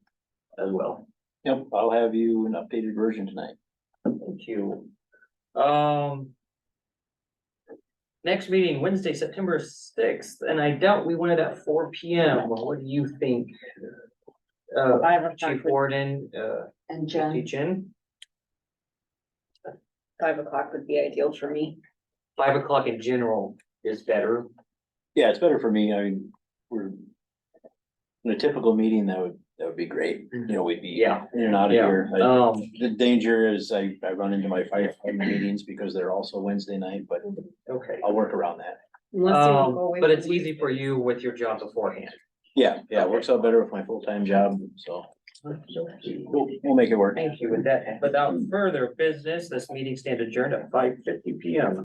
S1: as well.
S7: Yep, I'll have you an updated version tonight.
S1: Thank you. Next meeting, Wednesday, September 6th, and I doubt we want it at 4 PM. What do you think? Chief Warden,
S3: And
S1: Trustee
S3: Jen,
S1: Jen,
S2: 5 o'clock would be ideal for me.
S1: 5 o'clock in general is better.
S7: Yeah, it's better for me. I mean, we're in a typical meeting, that would be great. You know, we'd be
S1: Yeah.
S7: in and out of
S1: Yeah.
S7: here. The danger is I run into my firefighting meetings because they're also Wednesday night, but
S1: Okay.
S7: I'll work around that.
S2: Unless you wanna go away
S1: But
S2: from
S1: it's easy for you with your job beforehand.
S7: Yeah, it works out better with my full-time job, so we'll make it work.
S1: Thank you with that. Without further business, this meeting stands adjourned at 5:50 PM.